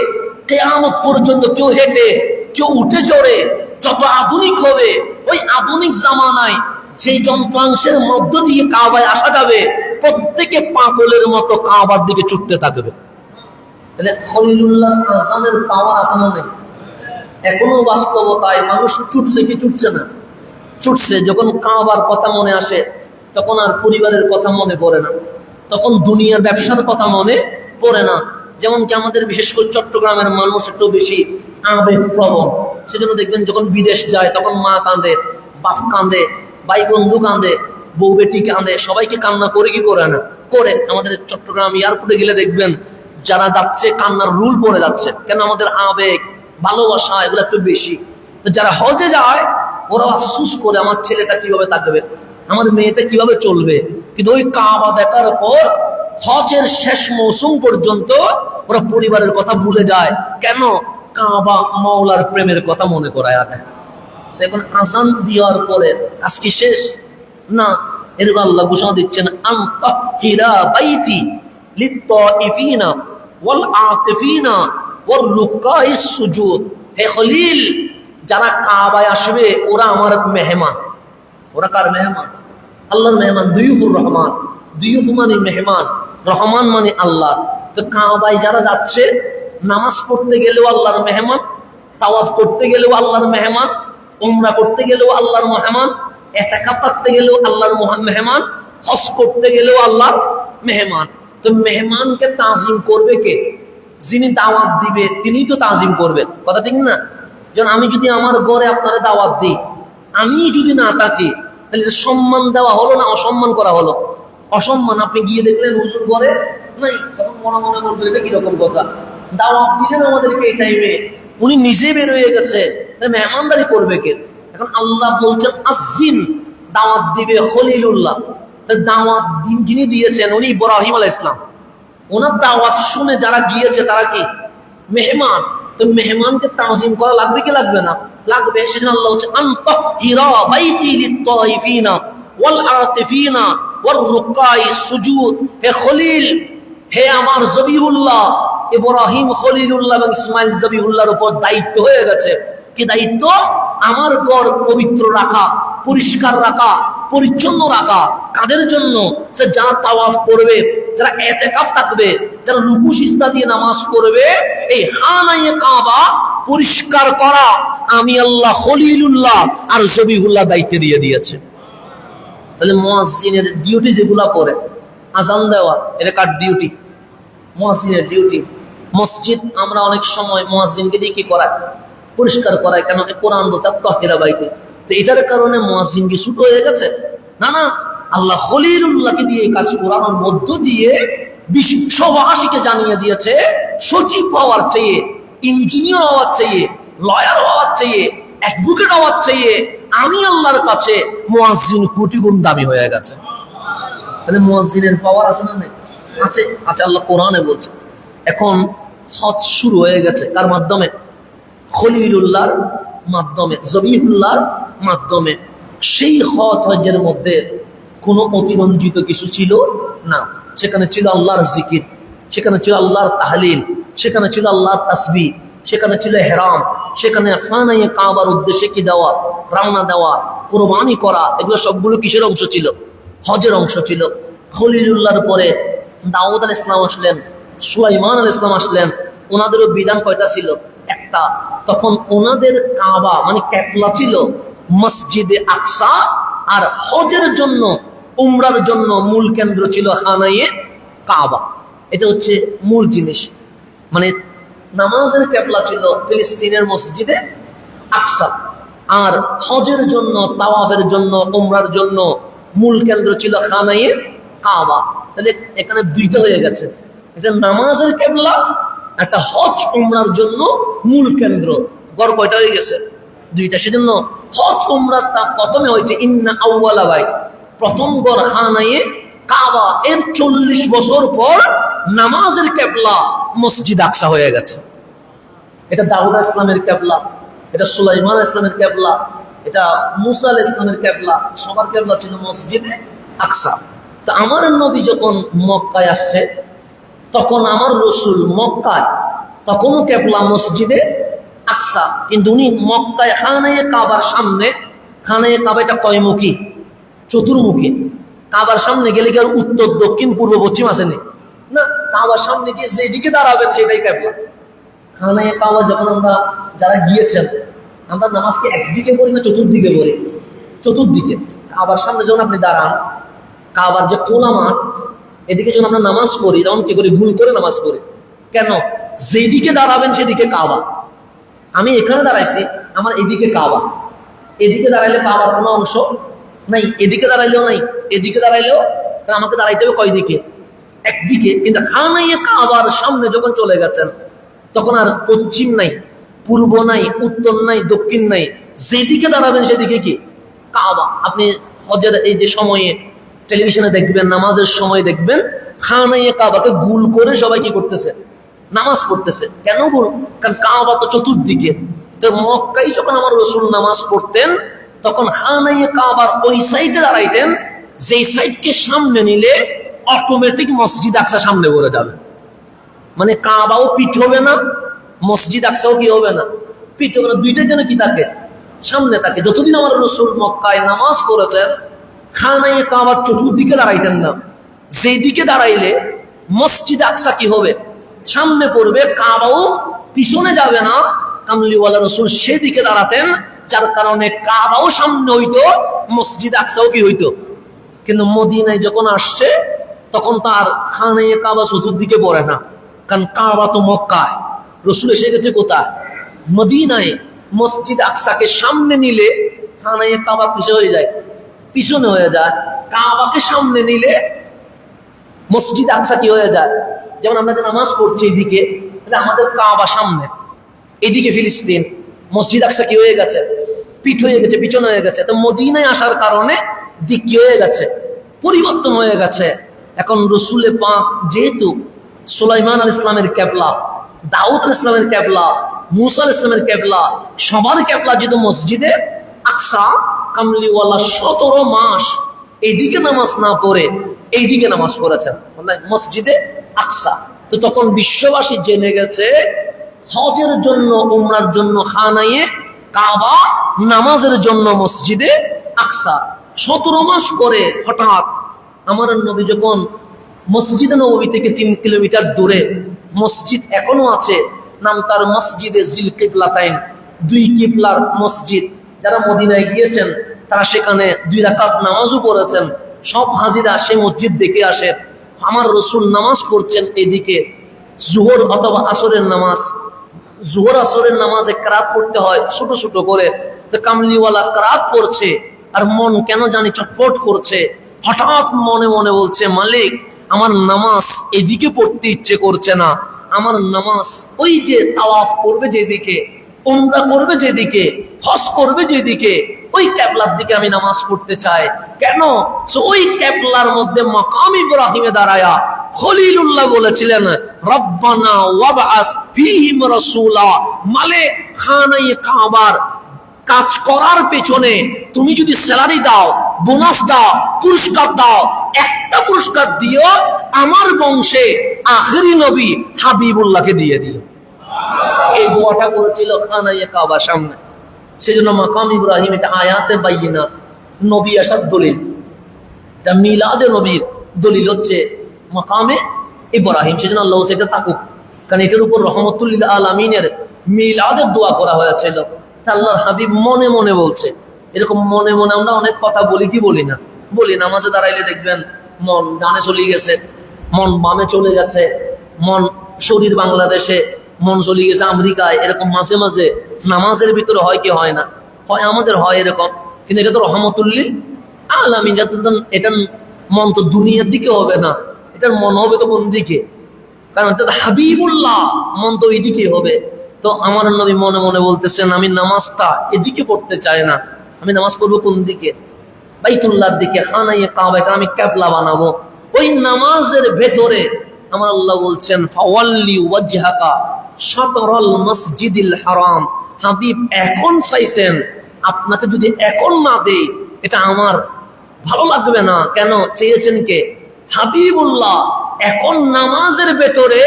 Speaker 1: কিয়ামত পর্যন্ত কেউ হেঁটে, কেউ উঠে চড়ে, যত আধুনিক হবে, ওই আধুনিক জামানায় সেই যন্ত্রাংশের মধ্য দিয়ে কাবায় আসা যাবে, প্রত্যেকে পাগলের মতো কাবার দিকে ছুটতে থাকবে। তাহলে খলিলুল্লাহ আজানের পাওয়ার আসানো নেই। এখনো বাস্তবতায় মানুষ ছুটছে কি ছুটছে না? ছুটছে। যখন কাবার কথা মনে আসে তখন আর পরিবারের কথা মনে পড়ে না, তখন দুনিয়ার ব্যবসার কথা মনে পড়ে না। যেমন কি আমাদের বিশেষ করে চট্টগ্রামের মানুষ একটু বেশি আবেগপ্রবণ, সেজন্য দেখবেন যখন বিদেশ যায় তখন মা কাঁদে, বাপ কাঁদে, ভাই বন্ধু কাঁদে, বউ বেটি কাঁদে, সবাইকে কান্না করে কি করে না করে। আমাদের চট্টগ্রাম এয়ারপোর্টে গেলে দেখবেন যারা যাচ্ছে কান্নার রুল পড়ে যাচ্ছে। কেন? আমাদের আবেগ, ভালোবাসা এগুলো একটু বেশি। যারা হজে যায় ওরা আফসুস করে, আমার ছেলেটা কিভাবে থাকবে, আমার মেয়েটা কিভাবে চলবে। কিন্তু ওই কাবা দেখার পর হজের শেষ মৌসুম পর্যন্ত ওরা পরিবারের কথা ভুলে যায়। কেন? কাবা মাওলার প্রেমের কথা মনে করায় দেয়। এখন আজান দেওয়ার পরে কাজ কি শেষ? না, এরকম আল্লাহ ঘোষণা দিচ্ছেন আনতাহিরা বাইতি লিত্তাইফিনা ওয়াল আকিফিনা ওয়ার রুকাইস সুজুদ। হে খলিল, যারা কাবায় আসবে ওরা আমার মেহমান। ওরা কার মেহমান? আল্লাহর মেহমান। দুইফুর রহমান, দুইফ মানে মেহমান, রহমান মানে আল্লাহ। তো কাবায় যারা যাচ্ছে, নামাজ পড়তে গেলেও আল্লাহর মেহমান, তাওয়াফ করতে গেলেও আল্লাহর মেহমান, উমরা করতে গেলেও আল্লাহর মেহমান, ইতিকাফ করতে গেলেও আল্লাহর মেহমান, হজ করতে গেলেও আল্লাহর মেহমান। তো মেহমানকে তাজিম করবে কে? যিনি দাওয়াত দিবে তিনি তো তাজিম করবেন, কথা ঠিক না? যেমন আমি যদি আমার ঘরে আপনারা দাওয়াত দিই, আমি যদি না থাকি, তাহলে সম্মান দেওয়া হলো না অসম্মান করা হলো? অসম্মান। আপনি গিয়ে দেখলেন হুজুর ঘরে নাই, তখন মনে মনে বলবেন এটা কিরকম কথা, দাওয়াত দিলেন আমাদেরকে এই টাইমে, উনি নিজে বের হয়ে গেছে, তাই মেহমানদারি করবে কে? এখন আল্লাহ বলছেন আসজিন, দাওয়াত দিবে খলিলুল্লাহ। দাওয়াত যিনি দিয়েছেন উনি ইব্রাহিম আলাইহিস সালাম। ওনার দাওয়াত শুনে যারা গিয়েছে তারা কি? মেহমান। তো মেহমানকে তাজিম করা লাগবে কি লাগবে না? লাগবে। সেজন্য আল্লাহ হচ্ছে আনতাহিরা বাইতি লিত্তাইফিনা ওয়াল আকিফিনা ওয়ার রুকাইস সুজুদ। হে খলিল, হে আমার জবিহুল্লাহ, ইব্রাহিম খলিলুল্লাহ এবং ইসমাইল জবিহুল্লাহর উপর দায়িত্ব হয়ে গেছে। কি দায়িত্ব? আমার ঘর পবিত্র রাখা, পরিষ্কার রাখা, পরিচ্ছন্ন রাখা। কাদের জন্য? যারা তাওয়াফ করবে, যারা ইতিকাফ থাকবে, যারা রুকু সিজদা দিয়ে নামাজ করবে, এই খানায়ে কাবা পরিষ্কার করা আমি আল্লাহ খলিলুল্লাহ আর জবিহুল্লাহ দায়িত্ব দিয়ে দিয়েছে। তাহলে মুয়াজ্জিনের ডিউটি যেগুলা পড়ে, আজান দেওয়া, এটা কার ডিউটি? মুয়াজ্জিনের ডিউটি। মসজিদ আমরা অনেক সময় মুয়াজ্জিনকে দিয়ে কি করায়? পরিষ্কার করায়। কেন? কোরআন বলতে তাহিরা বাইতে। তো এটার কারণে মুয়াজ্জিন কি ছোট হয়ে গেছে? না না, আল্লাহ খলিলুল্লাহকে দিয়ে কাজ করানোর মধ্য দিয়ে বিশ্ববাসীকে জানিয়ে দিয়েছে সচিব হওয়ার চেয়ে, ইঞ্জিনিয়ার হওয়ার চেয়ে, লয়ার হওয়ার চেয়ে, অ্যাডভোকেট হওয়ার চেয়ে আমি আল্লাহর কাছে মুয়াজ্জিন কোটি গুণ দামি হয়ে গেছে। তাহলে মুয়াজ্জিনের পাওয়ার আছে না? নেই? আছে, আছে। আল্লাহ কোরআনে বলছে। এখন হজ শুরু হয়ে গেছে কার মাধ্যমে? খলিলুল্লাহর মাধ্যমে, জবিহুল্লাহর মাধ্যমে। সেই হজের মধ্যে কোনো অতিরঞ্জিত কিছু ছিল না। সেখানে ছিল আল্লাহর জিকির, সেখানে ছিল আল্লাহর তাহলিল, সেখানে ছিল আল্লাহর তাসবিহ, সেখানে ছিল হেরাম, সেখানে খানায়ে কাবার উদ্দেশ্যে কি দেওয়া, রওনা দেওয়া, কুরবানি করা, এগুলো সবগুলো কিসের অংশ ছিল? হজের অংশ ছিল। খলিলুল্লাহর পরে দাউদ আলাইহিস সালাম আসলেন, সুলাইমান আলাইহিস সালাম আসলেন। ওনাদেরও বিধান কয়টা ছিল? একটা। তখন ওনাদের কাবা মানে ক্যাবলা ছিল মসজিদে আকসা, আর হজের জন্য, উমরার জন্য মূল কেন্দ্র ছিল খানায়ে কাবা। এটা হচ্ছে মূল জিনিস। মানে নামাজের ক্যাবলা ছিল ফিলিস্তিনের মসজিদে আকসা, আর হজের জন্য, তাওয়াফের জন্য, উমরার জন্য মূল কেন্দ্র ছিল খানায়ে কাবা। তাহলে এখানে দুইটা হয়ে গেছে, এটা নামাজের ক্যাবলা, একটা হজ উমরার জন্য মূল কেন্দ্র। গড় কয়টা হয়ে গেছে? দুইটা। সেজন্য হজ উমরাটা প্রথমে হয়েছে ইন্না আউয়ালা বাইত, প্রথম গড় খানায়ে কাবা। এর 40 বছর পর নামাজের ক্যাবলা মসজিদ আকসা হয়ে গেছে। এটা দাউদ আলাইহিস সালামের ক্যাবলা, এটা সুলাইমান আলাইহিস সালামের ক্যাবলা, এটা মুসা আলাইহিস সালামের ক্যাবলা। সবার ক্যাবলা ছিল মসজিদে আকসা। তো আমার নবী যখন মক্কায় আসছে, তখন আমার রসুল মক্কায়, তখনও ক্যাবলা মসজিদে আকসা, কিন্তু উনি মক্কায় খানায়ে কাবার সামনে। খানায়ে কাবা এটা কয়মুখী? চতুর্মুখী। কাবার সামনে গেলে কি আর উত্তর, দক্ষিণ, পূর্ব, পশ্চিম আসেনি না? কাবার সামনে গিয়ে যেদিকে দাঁড়াবেন সেটাই ক্যাবলা। খানায়ে কাবা যখন আমরা যারা গিয়েছেন, আমরা নামাজকে একদিকে পড়ি না চতুর্দিকে পড়ি? চতুর্দিকে। কাবার সামনে যখন আপনি দাঁড়ান, কাবার যে খোলা মাঠ, এদিকে যখন আমরা নামাজ পড়ি, তখন কি করি? ভুল করে নামাজ পড়ি। কেন? যেদিকে দাঁড়াবেন সেদিকে কাবা। আমি এখানে দাঁড়াইছি, আমার এদিকে কাবা। এদিকে দাঁড়াইলে কাবার কোনো অংশ নাই, এদিকে দাঁড়াইলেও নাই, এদিকে দাঁড়াইলেও। আমাকে দাঁড়াইতে হবে কয় দিকে? একদিকে। কিন্তু খানায়ে কাবার সামনে যখন চলে গেছেন, তখন আর পশ্চিম নাই, পূর্ব নাই, উত্তর নাই, দক্ষিণ নাই, যেদিকে দাঁড়াবেন সেদিকে কি? কাবা। আপনি হজের এই যে সময়ে টেলিভিশনে দেখবেন, নামাজের সময় দেখবেন খানায়ে কাবাকে গুল করে সবাই কি করতেছে? নামাজ পড়তেছে। কেন গুল? কারণ কাবা তো চতুর্দিকে। তো মক্কায় যখন আমার রসুল নামাজ পড়তেন, তখন খানায়ে কাবার ওই সাইডে দাঁড়াইতেন, যেই সাইডকে সামনে নিলে অটোমেটিক মসজিদ আকসা সামনে পড়ে যাবে। মানে কাবাও পিঠ হবে না, মসজিদ আকসাও কি হবে না? পিঠ হবে না। দুইটাই যেন কি থাকে? সামনে থাকে। যতদিন আমার রসুল মক্কায় নামাজ পড়েছেন, খানায়ে কাবার চতুর্দিকে দাঁড়াইতেন না। যেই দিকে দাঁড়াইলে মসজিদ আকসা কি হবে? সামনে পড়বে, কাবাও পিছনে যাবে না। কামলিওয়ালা রসুল সেদিকে দাঁড়াতেন, যার কারণে কাবাও সামনে হইতো, মসজিদ আকসাও কি হইতো। কিন্তু মদিনায় যখন আসছে, তখন তার খানায়ে কাবা চতুর্দিকে পড়ে না, কারণ কাবা তো মক্কায়। রসুল এসে গেছে কোথায়? মদিনায়। মসজিদ আকসাকে সামনে নিলে খানায়ে কাবা পিছনে হয়ে যায়, পিছনে হয়ে যায়। কাবাকে সামনে নিলে মসজিদ আকসা কি হয়ে যায়? যেমন আমরা যে নামাজ পড়ছি এদিকে, আমাদের কাবা সামনে, এদিকে ফিলিস্তিন, মসজিদ আকসা কি হয়ে গেছে? পিঠ হয়ে গেছে, পিছনে হয়ে গেছে। তো মদিনায় আসার কারণে দিক কি হয়ে গেছে? পরিবর্তন হয়ে গেছে। এখন রসুলে পাক যেহেতু সুলাইমান আলাইহিস সালামের ক্যাবলা, দাউদ আলাইহিস সালামের ক্যাবলা, মুসা আলাইহিস সালামের ক্যাবলা, সবার ক্যাবলা যেহেতু মসজিদে আকসা, কামলিওয়ালা 17 মাস এইদিকে নামাজ না পড়ে এইদিকে নামাজ পড়েছেন, মসজিদে আকসা। তো তখন বিশ্ববাসী জেনে গেছে হজের জন্য, উমরার জন্য খানায়ে কাবা, নামাজের জন্য মসজিদে আকসা। 17 মাস পরে হঠাৎ আমার নবী যখন মসজিদে নববী থেকে 3 কিলোমিটার দূরে মসজিদ এখনো আছে, নাম তার মসজিদে জিল কিবলাতাইন, 2 কিবলার মসজিদ। যারা মদিনায় গিয়েছেন তারা সেখানে 2 রাকাত নামাজও পড়েছেন। সব হাজিরা সেই মসজিদ দেখে আসে। আমার রসুল নামাজ পড়ছেন এদিকে, জোহর অথবা আসরের নামাজ। জোহর আসরের নামাজে কেরাত পড়তে হয় ছোট ছোট করে, তো কামলিওয়ালা কেরাত পড়ছে, আর মন কেন জানি চটপট করছে। হঠাৎ মনে মনে বলছে, মালিক আমার নামাজ এদিকে পড়তে ইচ্ছে করছে না, আমার নামাজ ওই যে তাওয়াফ করবে যেদিকে, উমরা করবে যেদিকে, হজ করবে যেদিকে, ওই ক্যাবলার দিকে আমি নামাজ পড়তে চাই। কেন? ওই ক্যাবলার মধ্যে মাকাম ইব্রাহিমে দাঁড়ায়া খলিলুল্লাহ বলেছিলেন, রব্বানা ওয়াবআস ফীহিম রাসূলা, মালে খানায়ে কাবার কাজ করার পেছনে তুমি যদি স্যালারি দাও, বোনাস দাও, পুরস্কার দাও, একটা পুরস্কার দিও আমার বংশে আখেরি নবী হাবিবুল্লাহকে দিয়ে দিও। এই দোয়াটা করেছিল খানায়ে কাবার সামনে। সেজন্য মাকাম ইব্রাহিম এটা আয়াতে বাইয়িনা, নবী আসার দলিল। এটা মিলাদে নবীর দলিল হচ্ছে মাকামে ইব্রাহিম। সেজন্য আল্লাহ সেটা থাকুক, কারণ এটার উপর রহমতুল লিল আলামিনের মিলাদের দোয়া করা হয়েছিল। আল্লাহর হাবিব মনে মনে বলছে, এরকম মনে মনে আমরা অনেক কথা বলি কি বলি না? বলি। নামাজে দাঁড়াইলে দেখবেন মন ডানে চলে গেছে, মন বামে চলে গেছে, মন শরীর বাংলাদেশে, মন চলে গেছে আমেরিকায়। এরকম মাঝে মাঝে নামাজের ভিতরে হয় কি হয় না? হয়, আমাদের হয় এরকম। কিন্তু এটা তো রহমতুল্লিল আলামিন, এটার মন তো দুনিয়ার দিকে হবে না, এটার মন হবে তো কোন দিকে? কারণ এটা হাবিবুল্লাহ, মন তো এইদিকে হবে। তো আমার নবী মনে মনে বলতেছেন, আমি নামাজটা এদিকে পড়তে চাই না, আমি নামাজ পড়বো কোন দিকে? বাইতুল্লাহর দিকে, খানায়ে কাবা, এটা আমি ক্যাবলা বানাবো। ওই নামাজের ভেতরে আমার আল্লাহ বলছেন, ফাওয়াল্লি ওয়াজহাকা শাতরাল মসজিদিল হারাম। হাবিব এখন চাইছেন, আপনাকে যদি এখন না দেই এটা আমার ভালো লাগবে না। কেন চেয়েছেন কে? হাবিবুল্লাহ। এখন নামাজের ভেতরে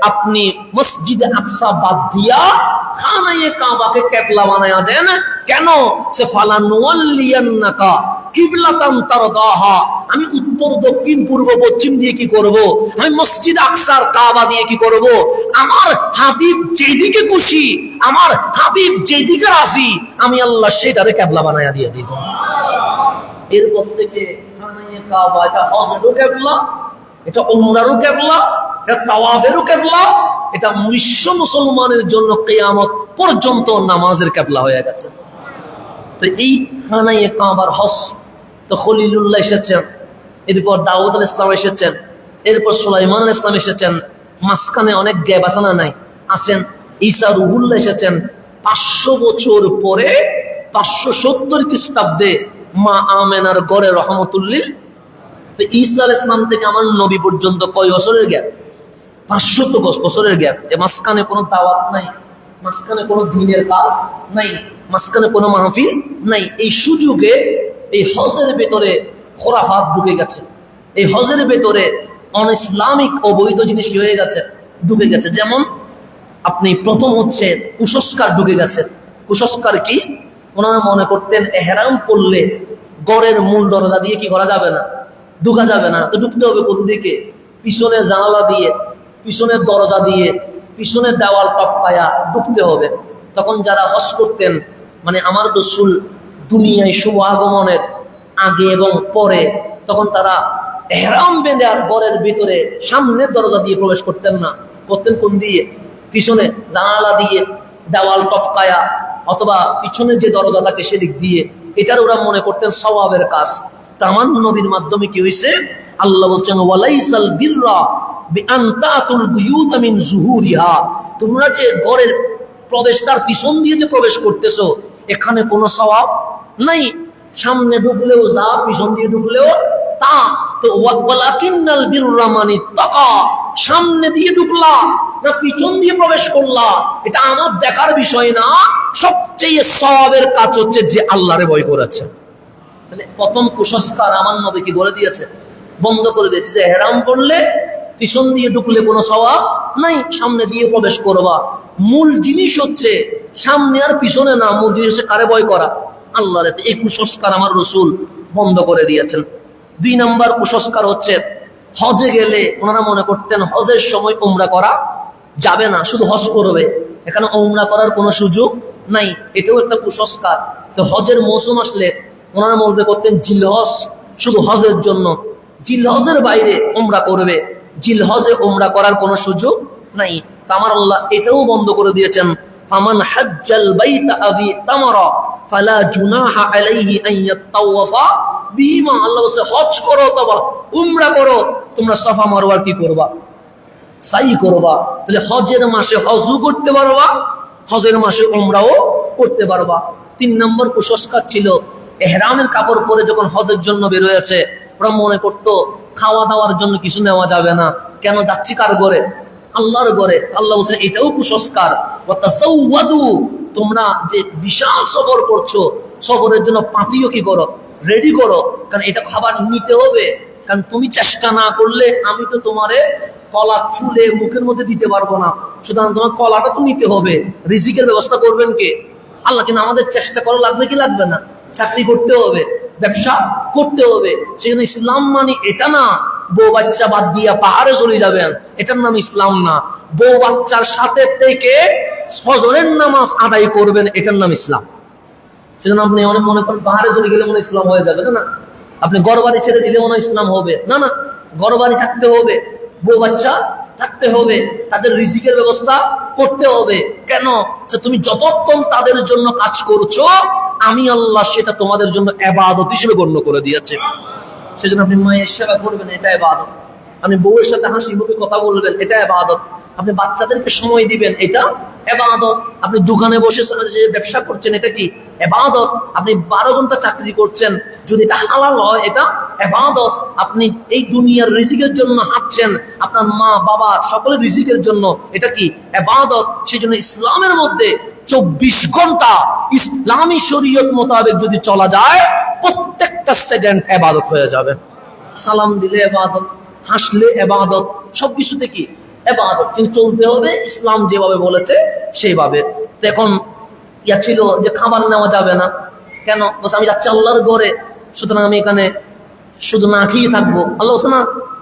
Speaker 1: আপনি মসজিদে আকসা বাদ দিয়া খানায়ে কাবাকে কিবলা বানায়া দেন। কেন? সে ফালানুওয়াল্লিয়ান্নাকা কিবলাতান তারদাহা, আমি উত্তর দক্ষিণ পূর্ব পশ্চিম দিয়ে কি করব? আমি মসজিদ আকসার কাবা দিয়ে কি করব? আমার হাবিব যেদিকে খুশি, আমার হাবিব যেদিকে রাজি, আমি আল্লাহ সেটারে কিবলা বানায়া দিয়ে দিব। এরপর থেকে খানায়ে কাবা এটা হজেরও কিবলা, এটা উমরারও কিবলা, এটা তাওয়াফেরও কিবলা, এটা বিশ্ব মুসলমানের জন্য কিয়ামত পর্যন্ত নামাজের কিবলা হয়ে গেছে। তো এই খানায়ে কাবার হজ তো খলিলুল্লাহ এসেছেন, এরপর দাউদ আলাইহিস সালাম এসেছেন, এরপর সুলাইমান আলাইহিস সালাম এসেছেন। মাঝখানে অনেক গ্যাপ আছে না? নাই, আছেন। ঈসা রুহুল্লাহ এসেছেন 500 বছর পরে, 570 খ্রিস্টাব্দে মা আমেনার গড়ে রহমতুল্লিল। তো ঈসা আলাইহিস সালাম থেকে আমার নবী পর্যন্ত কয় বছরের গ্যাপ? 500 বছরের গ্যাপ। এ মাঝখানে কোনো দাওয়াত নাই, মাঝখানে কোনো দ্বীনের কাজ নাই, মাঝখানে কোনো মাহফিল নাই। এই সুযোগে এই হজের ভেতরে খোরাফাত ঢুকে গেছে, এই হজের ভেতরে অনইসলামিক অবৈধ জিনিস কি হয়ে গেছে? ঢুকে গেছে। যেমন আপনি প্রথম হচ্ছে কুসংস্কার ঢুকে গেছে। কুসংস্কার কি? ওনারা মনে করতেন এহরাম পড়লে গড়ের মূল দরজা দিয়ে কি করা যাবে না, ঢুকা যাবে না। তো ঢুকতে হবে কোন দিকে? পিছনে জানালা দিয়ে, পিছনের দরজা দিয়ে, পিছনের দেওয়াল টপকায়া ঢুকতে হবে। তখন যারা হজ করতেন, মানে আমার রাসূল দুনিয়ায় শুভ আগমনের আগে এবং পরে, তখন তারা এহরাম বেঁধে আর ঘরের ভিতরে সামনের দরজা দিয়ে প্রবেশ করতেন না। করতেন কোন দিয়ে? পিছনে জানালা দিয়ে, দেওয়াল টপকায়া, অথবা পিছনে যে দরজা থাকে সেদিক দিয়ে। এটার ওরা মনে করতেন সওয়াবের কাজ। তামান নবীর মাধ্যমে কি হয়েছে? আল্লাহ বলছেন, ওয়ালাইসাল বিররা বিআন তাতুল বুয়ুতা মিন যুহুরিহা, তোমরা যে ঘরের প্রবেশদ্বার পিছন দিয়ে যে প্রবেশ করতেছো, এখানে কোনো সওয়াব নাই। সামনে ঢুকলেও যা, পিছন দিয়ে ঢুকলেও তা। তো ওয়ালাকিন্নাল বিররা মানিত্তাকা, সামনে দিয়ে ঢুকলা না পিছন দিয়ে প্রবেশ করলা, এটা আমার দেখার বিষয় না। সবচেয়ে সওয়াবের কাজ হচ্ছে যে আল্লাহরে ভয় করেছে। তাহলে প্রথম কুসংস্কার আমার নবী কি বলে দিয়েছে? বন্ধ করে দিয়েছে যে এহরাম করলে পিছন দিয়ে ঢুকলে কোনো সওয়াব নাই, সামনে দিয়ে প্রবেশ করবা। মূল জিনিস হচ্ছে সামনে আর পিছনে না, মূল জিনিস হচ্ছে কারে ভয় করা? আল্লাহর। এই কুসংস্কার আমার রাসূল বন্ধ করে দিয়েছেন। 2 নাম্বার কুসংস্কার হচ্ছে হজে গেলে ওনারা মনে করতেন হজের সময় উমরা করা যাবে না, শুধু হজ করবে, এখানে উমরা করার কোনো সুযোগ নাই। এটাও একটা কুসংস্কার। তো হজের মৌসুম আসলে ওনারা মনে করতেন জিলহজ শুধু হজের জন্য, জিলহজের বাইরে উমরা করবে, জিলহজে উমরা করার কোনো সুযোগ নাই। আমার আল্লাহ এটাও বন্ধ করে দিয়েছেন, ফামান হাজ্জাল বাইতা আদি তামারা ফালা জুনাহা আলাইহি আন ইয়াতাওয়াফা বিহিমা। আল্লাহ বলেছে হজ করো অথবা উমরা করো, তোমরা সাফা মারওয়ার কি করবা? সাই করবা। তাহলে হজের মাসে হজও করতে পারবা, হজের মাসে উমরাও করতে পারবা। 3 নম্বর কুসংস্কার ছিল, ইহরামের কাপড় পরে যখন হজের জন্য বের হয়েছে ওরা মনে করতো খাওয়া দাওয়ার জন্য কিছু নেওয়া যাবে না। কেন যাচ্ছি কার ঘরে? আল্লাহর ঘরে। আল্লাহ বলছেন এটাও কুসংস্কার। ওয়াতাসাওয়াদু, তোমরা যে বিশাল সফর করছো, সফরের জন্য পাতিও কি করো? রেডি করো, কারণ এটা খাবার নিতে হবে। কারণ তুমি চেষ্টা না করলে আমি তো তোমারে কলা চুলে মুখের মধ্যে দিতে পারবো না, সুতরাং তোমার কলাটা তো নিতে হবে। রিজিকের ব্যবস্থা করবেন কে? আল্লাহ। কিন্তু আমাদের চেষ্টা করা লাগবে কি লাগবে না? চাকরি করতে হবে, ব্যবসা করতে হবে। সেজন্য ইসলাম মানে এটা না বউ বাচ্চা বাদ দিয়া পাহাড়ে চলে যাবেন, এটার নাম ইসলাম না। বউ বাচ্চার সাথে থেকে ফজরের নামাজ আদায় করবেন, এটার নাম ইসলাম। সেজন্য আপনি অনেক মনে করেন পাহাড়ে চলে গেলে মনে ইসলাম হয়ে যাবে, না। আপনি ঘরবাড়ি ছেড়ে দিলে মনে ইসলাম হবে, না। ঘরবাড়ি থাকতে হবে, বউ বাচ্চা থাকতে হবে, তাদের রিজিকের ব্যবস্থা করতে হবে। কেন? যে তুমি যতক্ষণ তাদের জন্য কাজ করছো, আমি আল্লাহ সেটা তোমাদের জন্য ইবাদত হিসেবে গণ্য করে দিয়েছে। সেজন্য আপনি মায়ের সেবা করবেন, এটা ইবাদত। আপনি বউয়ের সাথে হাসি মুখে কথা বলবেন, এটা ইবাদত। আপনি বাচ্চাদেরকে সময় দিবেন, এটা ইবাদত। আপনি দোকানে বসে ব্যবসা করছেন, এটা কি? ইবাদত। আপনি 12 ঘন্টা চাকরি করছেন, যদি এটা হালাল হয় এটা ইবাদত। আপনি এই দুনিয়ার রিজিকের জন্য হাঁটছেন, আপনার মা বাবা সকলের রিজিকের জন্য, এটা কি? ইবাদত। সেজন্য ইসলামের মধ্যে 24 ঘন্টা ইসলামী শরীয়ত মোতাবেক যদি চলা যায়, প্রত্যেকটা সেকেন্ড ইবাদত হয়ে যাবে। সালাম দিলে ইবাদত, হাসলে ইবাদত, সবকিছুতে কি? ইবাদত। কিন্তু চলতে হবে ইসলাম যেভাবে বলেছে সেইভাবে। তো এখন ইয়া ছিল যে খাবার নেওয়া যাবে না, কেন? বলছে আমি যাচ্ছি আল্লাহর ঘরে, সুতরাং আমি এখানে শুধু না খেয়ে থাকবো। আল্লাহ বলছে না,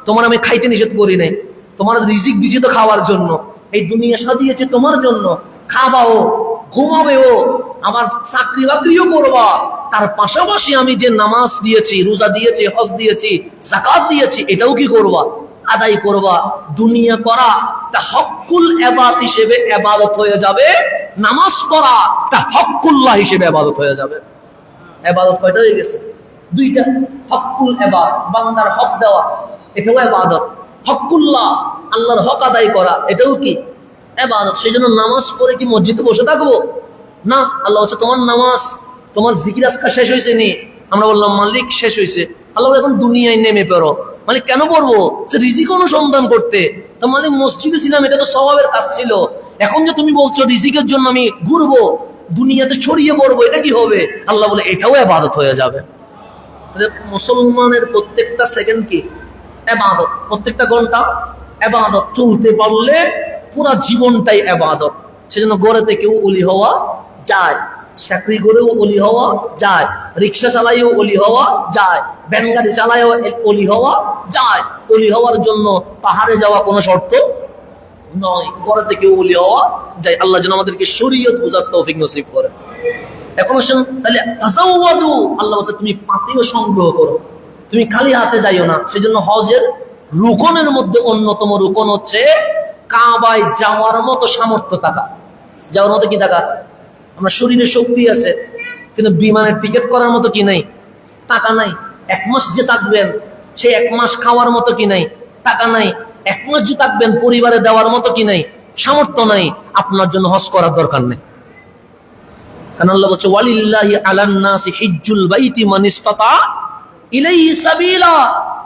Speaker 1: তোমার আমি খাইতে নিষেধ করি নাই, তোমার রিজিক দিয়েছি তো খাওয়ার জন্য, এই দুনিয়া সাজিয়েছে তোমার জন্য, খাবাও, ঘুমাবেও, আমার চাকরি বাকরিও করবা, তার পাশাপাশি আমি যে নামাজ দিয়েছি, রোজা দিয়েছি, হজ দিয়েছি, যাকাত দিয়েছি, এটাও কি করবা? আদায় করবা। দুনিয়া করা তা হকুল ইবাদত হিসেবে ইবাদত হয়ে যাবে, নামাজ পড়া তা হকুল্লাহ হিসেবে ইবাদত হয়ে যাবে। ইবাদত কয়টা হয়ে গেছে? 2টা। হকুল ইবাদত, বান্দার হক দেওয়া, এটাও ইবাদত। হকুল্লাহ, আল্লাহর হক আদায় করা, এটাও কি? ইবাদত। সেজন্য নামাজ পড়ে কি মসজিদে বসে থাকবো? না। আল্লাহ হচ্ছে তোমার নামাজ, তোমার জিকির আজকার শেষ হয়েছে নি? আমরা বললাম মালিক শেষ হয়েছে। আল্লাহ এখন দুনিয়ায় নেমে পড়ো। মালিক কেন পড়বো? যে রিজিক অনুসন্ধান করতে। তো মালিক মসজিদে ছিলাম, এটা তো স্বভাবের কাজ ছিল। এখন যে তুমি বলছো রিজিকের জন্য আমি ঘুরবো, দুনিয়াতে ছড়িয়ে পড়বো, এটা কি হবে? আল্লাহ বলে এটাও ইবাদত হয়ে যাবে। মুসলমানের প্রত্যেকটা সেকেন্ড কি? ইবাদত। প্রত্যেকটা ঘন্টা ইবাদত। চলতে পারলে পুরা জীবনটাই ইবাদত। সেজন্য গড়েতে কেউ ওলি হওয়া যায়, চাকরি করেও ওলি হওয়া যায়, রিক্সা চালাইও ওলি হওয়া যায়, ভ্যান গাড়ি চালাইও ওলি হওয়া যায়। ওলি হওয়ার জন্য পাহাড়ে যাওয়া কোনো শর্ত নয়, গড়েতে কেউ ওলি হওয়া যায়। আল্লাহ যেন আমাদেরকে শরীয়ত বুঝার তৌফিক নসিব করে। এখন আসেন তাহলে তাজাওয়াদু, আল্লাহ বলছে তুমি পাতিও সংগ্রহ করো, তুমি খালি হাতে যাইও না। সেজন্য হজের রুকনের মধ্যে অন্যতম রুকন হচ্ছে কাবায় যাওয়ার মতো সামর্থ্য থাকা। যাওয়ার মতো কি থাকা? আমরা শরীরে শক্তি আছে, কিন্তু বিমানের টিকিট করার মতো কি নাই? টাকা নাই। 1 মাস যে থাকবেন, সেই 1 মাস খাওয়ার মতো কি নাই? টাকা নাই। 1 মাস যে থাকবেন, পরিবারে দেওয়ার মতো কি নাই? সামর্থ্য নাই। আপনার জন্য হজ করার দরকার নেই। কারণ আল্লাহ বলছে ওয়ালিল্লাহি আলান নাসি হিজ্জুল বাইতি মান ইসতাতা ইলাইহি সাবিলা।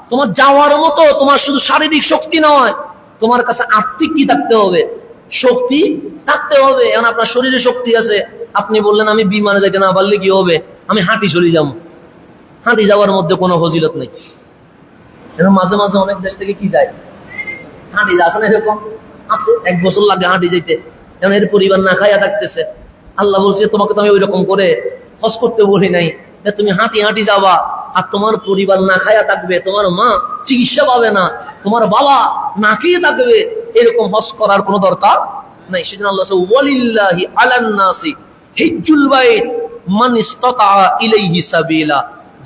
Speaker 1: তোমার যাওয়ার মতো তোমার শুধু শারীরিক শক্তি নয়, তোমার কাছে আর্থিক কি থাকতে হবে? শক্তি থাকতে হবে। এখন আপনার শরীরে শক্তি আছে, আপনি বললেন আমি বিমানে যাইতে না পারলে কি হবে? আমি হাঁটি চলে যাবো। হাঁটি যাওয়ার মধ্যে কোনো ফজিলত নেই। মাঝে মাঝে অনেক দেশ থেকে কি যায়, হাঁটি যাচ্ছে না, এরকম আছে। 1 বছর লাগে হাঁটি যাইতে, এখন এর পরিবার না খাইয়া থাকতেছে। আল্লাহ বলছে তোমাকে তো আমি ওই রকম করে হজ করতে বলি নাই, তুমি হাঁটি হাঁটি যাবা, আর তোমার পরিবার না খাইয়া থাকবে, তোমার মা চিকিৎসা পাবে না, তোমার বাবা না খেয়ে থাকবে, এরকম হজ করার কোনো দরকার নাই। সেজন্য আল্লাহ ওয়ালিল্লাহি আলান নাসি হিজ্জুল বাইত মান ইসতাতা ইলাইহি সাবিলা।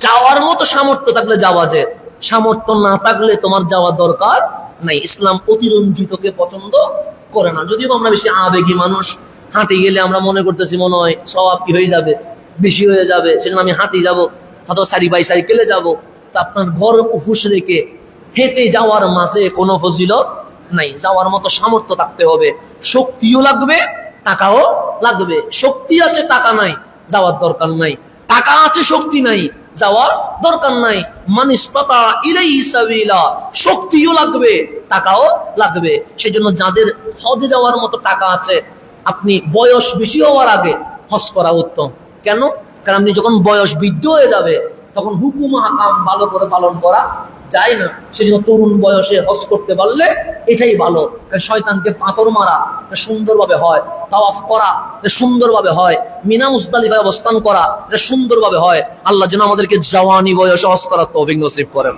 Speaker 1: যাওয়ার মতো সামর্থ্য থাকলে যাওয়া যায়, সামর্থ্য না থাকলে তোমার যাওয়ার দরকার নাই। ইসলাম অতিরঞ্জিতকে পছন্দ করে না। যদিও আমরা বেশি আবেগী মানুষ, হাঁটে গেলে আমরা মনে করতেছি মনে হয় সওয়াব কি হয়ে যাবে, বেশি হয়ে যাবে, সেজন্য আমি হাঁটি যাব, হয়তো সাইকেলে যাব। তা আপনার ঘর উপোস রেখে হেঁটে যাওয়ার মাঝে কোনো ফজিলত নাই। যাওয়ার মতো সামর্থ্য থাকতে হবে, শক্তিও লাগবে, টাকাও লাগবে। শক্তি আছে, টাকা নাই, যাওয়ার দরকার নাই। টাকা আছে, শক্তি নাই, যাওয়ার দরকার নাই। মান ইসতাতা ইলাইহি সাবিলা, শক্তিও লাগবে, টাকাও লাগবে। সেজন্য যাদের হজে যাওয়ার মতো টাকা আছে, আপনি বয়স বেশি হওয়ার আগে হজ করা উত্তম। কেন? কারণ আপনি যখন বয়স বৃদ্ধ হয়ে যাবে তখন হুকুম হাকাম ভালো করে পালন করা যায় না। সেজন্য তরুণ বয়সে হজ করতে পারলে এটাই ভালো। কারণ শয়তানকে পাথর মারা সুন্দরভাবে হয়, তাওয়াফ করা সুন্দরভাবে হয়, মিনা মুজদালিফায় অবস্থান করা এটা সুন্দরভাবে হয়। আল্লাহ যেন আমাদেরকে জওয়ানি বয়সে হজ করার তৌফিক নসিব করেন।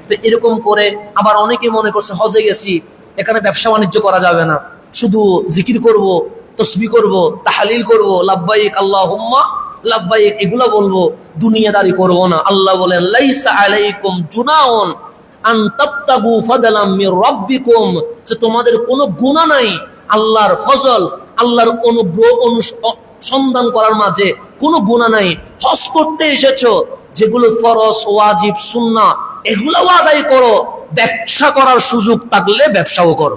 Speaker 1: তো এরকম করে আবার অনেকে মনে করছে হজে গেছি, এখানে ব্যবসা বাণিজ্য করা যাবে না, শুধু জিকির করব, তসবিহ করব, তাহলিল করব, লাব্বাইক আল্লাহুম্মা লাব্বাইক এগুলা বলবো, দুনিয়াদারি করব না। আল্লাহ বলেন লাইসা আলাইকুম জুনাহুন আন তাবতাগু ফাদলাম মির রাব্বিকুম, যে তোমাদের কোনো গুনাহ নাই আল্লাহর ফজল, আল্লাহর অনুগ্রহ সন্ধান করার মাঝে কোনো গুনাহ নাই। হজ করতে এসেছো, যেগুলো ফরজ ওয়াজিব সুন্নাহ এগুলাও আদায় করো। ব্যবসা করার সুযোগ থাকলে ব্যবসাও করো।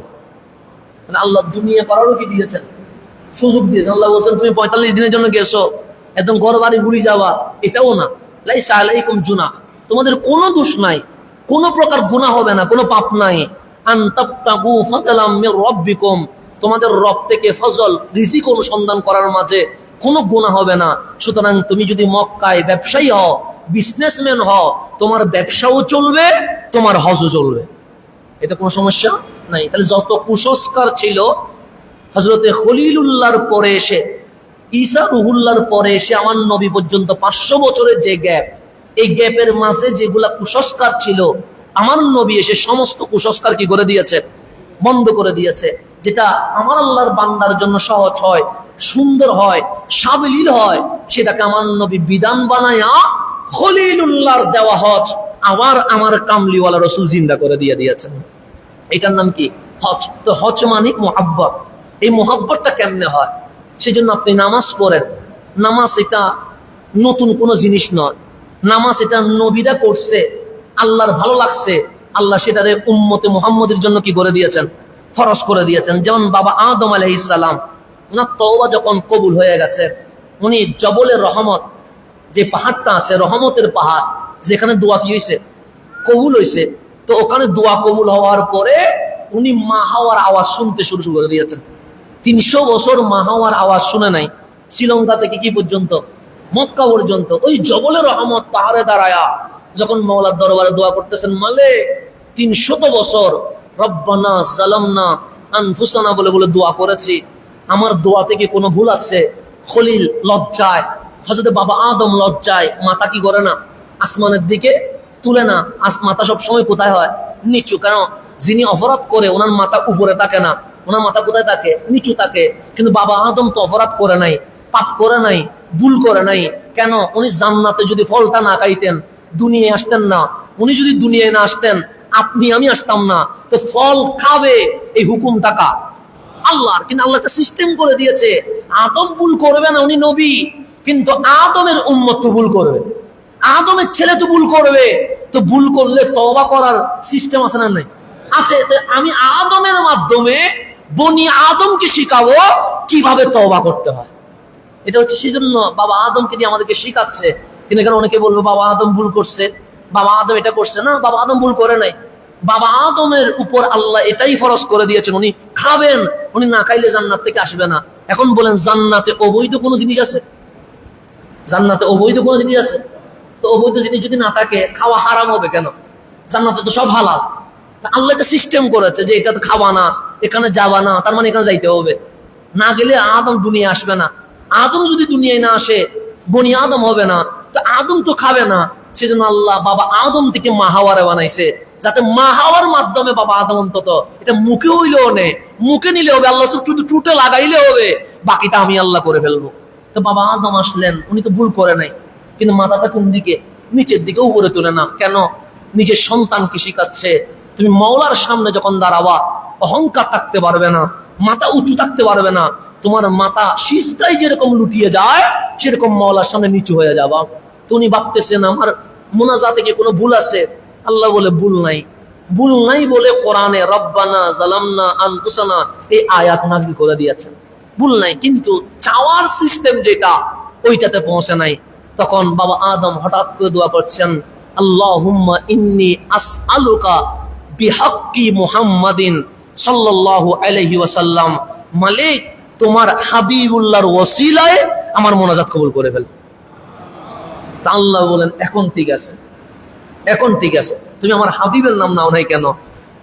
Speaker 1: আল্লাহ দুনিয়া করারও কি দিয়েছেন? সুযোগ দিয়েছেন। আল্লাহ বলছেন তুমি 45 দিনের জন্য গেছো, একদম ঘর বাড়ি ঘুরে যাওয়া এটাও না। লাইসা আলাইকুম জুনাহ, তোমাদের কোনো দোষ নাই, কোনো প্রকার গুনাহ হবে না, কোনো পাপ নাই। আন তাবতাগু ফাদলাম মির রাব্বিকুম, তোমাদের রব থেকে ফজল রিজিক অনুসন্ধান করার মাঝে কোনো গুনাহ হবে না। সুতরাং তুমি যদি মক্কায় ব্যবসায়ী হও, বিজনেসম্যান হও, তোমার ব্যবসাও চলবে, তোমার হজও চলবে, এটা কোনো সমস্যা নাই। তাহলে যত কুসংস্কার ছিল হযরতে খলিলুল্লাহর পরে এসে, ঈসা রুহুল্লাহর পরে এসে আমার নবী পর্যন্ত 500 বছরের যে গ্যাপ, এই গ্যাপের মাঝে যেগুলা কুসংস্কার ছিল আমার নবী এসে সমস্ত কুসংস্কার কি করে দিয়েছে? বন্ধ করে দিয়েছে। যেটা আমার আল্লাহর বান্দার জন্য সহজ হয়, সুন্দর হয়, সাবলীল হয়, সেটাকে আমার নবী বিধান বানায়া খলিলুল্লাহর দেওয়া হজ আবার আমার কামলিওয়ালা রাসূল জিন্দা করে দিয়ে দিয়েছেন। এটার নাম কি? হজ। তো হজ মানে মুহাব্বত। এই মুহাব্বতটা কেমনে হয়? সেজন্য আপনি নামাজ পড়েন। নামাজ এটা নতুন কোনো জিনিস নয়, নামাজ এটা নবীরা করছে, আল্লাহর ভালো লাগছে, আল্লাহ সেটারে উম্মতে মুহাম্মদের জন্য কি করে দিয়েছেন? ফরজ করে দিয়েছেন। যেমন বাবা আদম আলাইহিস সালাম, ওনার তওবা যখন কবুল হয়ে গেছে, উনি জবলের রহমত, যে পাহাড়টা আছে রহমতের পাহাড়, যেখানে দোয়া কি হয়েছে? কবুল হয়েছে। তো ওখানে দোয়া কবুল হওয়ার পরে উনি মা হাওয়ার আওয়াজ শুনতে শুরু করে দিয়েছেন। 300 বছর মা হাওয়ার আওয়াজ শুনে নাই, শ্রীলঙ্কা থেকে কি পর্যন্ত? মক্কা পর্যন্ত। ওই জবলের রহমত পাহাড়ে দাঁড়ায়া যখন মাওলার দরবারে দোয়া করতেছেন, মালিক 300 বছর রব্বানা জালামনা আনফুসানা বলে বলে দোয়া করেছি, আমার দোয়া থেকে কোনো ভুল আছে? খলিল লজ্জায়, হযরত বাবা আদম লজ্জায় মাথা কি করে না? আসমানের দিকে তুলে না। মাথা সব সময় কোথায় হয়? নিচু। কেন? যিনি অপরাধ করে ওনার মাথা উপরে থাকে না, ওনার মাথা কোথায় থাকে? নিচু থাকে। কিন্তু বাবা আদম তো অপরাধ করে নাই, পাপ করে নাই, ভুল করে নাই। কেন? উনি জান্নাতে যদি ফলটা না খাইতেন দুনিয়ায় আসতেন না। উনি যদি দুনিয়ায় না আসতেন আপনি আমি আসতাম না। তো ফল খাবে এই হুকুম টাকা আল্লাহর। কিন্তু আল্লাহ একটা সিস্টেম করে দিয়েছে, আদম ভুল করবে না, উনি নবী, কিন্তু আদমের উম্মত তো ভুল করবে, আদমের ছেলে তো ভুল করবে। তো ভুল করলে তওবা করার সিস্টেম আছে না? নাই, আছে। আমি আদমের মাধ্যমে বনি আদমকে শিখাবো কিভাবে তওবা করতে হয়। এটা হচ্ছে সেজন্য বাবা আদমকে দিয়ে আমাদেরকে শিখাচ্ছে। কিন্তু এখানে অনেকে বলবে বাবা আদম ভুল করছে, বাবা আদম এটা করছে না। বাবা আদম ভুল করে নাই। বাবা আদমের উপর আল্লাহ এটাই ফরজ করে দিয়েছেন, উনি খাবেন, উনি না খাইলে জান্নাত থেকে আসবে না। এখন বলেন জান্নাতে অবৈধ কোনো জিনিস আছে? জান্নাতে অবৈধ কোনো জিনিস আছে? তো অবৈধ জিনিস যদি না থাকে খাওয়া হারাম হবে কেন? জান্নাতে তো সব হালাল। আল্লাহ একটা সিস্টেম করেছে যে এটা তো খাওয়া না, এখানে যাবা না, তার মানে এখানে যাইতে হবে। না গেলে আদম দুনিয়া আসবে না। আদম যদি দুনিয়ায় না আসে বনি আদম হবে না। তো আদম তো খাবে না, সেজন্য আল্লাহ বাবা আদম থেকে মা হাওয়ারে বানাইছে, যাতে মা হাওয়ার মাধ্যমে বাবা আদম অন্তত এটা মুখে হইলেও নে, মুখে নিলে হবে, আল্লাহ শুধু টুটে লাগাইলে হবে, বাকিটা আমি আল্লাহ করে ফেলবো। তো বাবা আদম আসলেন, উনি তো ভুল করে নাই, কিন্তু মাথাটা কোন দিকে? নিচের দিকে, উপরে তুলে না। কেন? নিজের সন্তানকে শিখাচ্ছে তুমি মাওলার সামনে যখন দাঁড়াবা অহংকার থাকতে পারবে না, মাথা উঁচু থাকতে পারবে না, তোমার মাথা শিস্তায় যেরকম লুটিয়ে যায় সেরকম মাওলার সামনে নিচু হয়ে যাবা। তো উনি ভাবতেছেন আমার মুনাজাতে কি কোনো ভুল আছে? আল্লাহ বলে ভুল নাই। ভুল নাই বলে কোরআনে রব্বানা জালামনা আনফুসানা এই আয়াত নাযিল করে দিয়েছেন। ভুল নাই, কিন্তু চাওয়ার সিস্টেম যেটা ওইটাতে পৌঁছে নাই। তখন বাবা আদম হঠাৎ করে দোয়া করছেন, আল্লাহুম্মা ইন্নী আসআলুকা বিহাক্কি মুহাম্মাদিন সাল্লাল্লাহু আলাইহি ওয়াসাল্লাম, মালিক তোমার হাবিবুল্লাহর ওসিলায় আমার মোনাজাত কবুল করে ফেল। তা আল্লাহ বলেন এখন ঠিক আছে, এখন ঠিক আছে, তুমি আমার হাবিবের নাম নাও নাই কেন?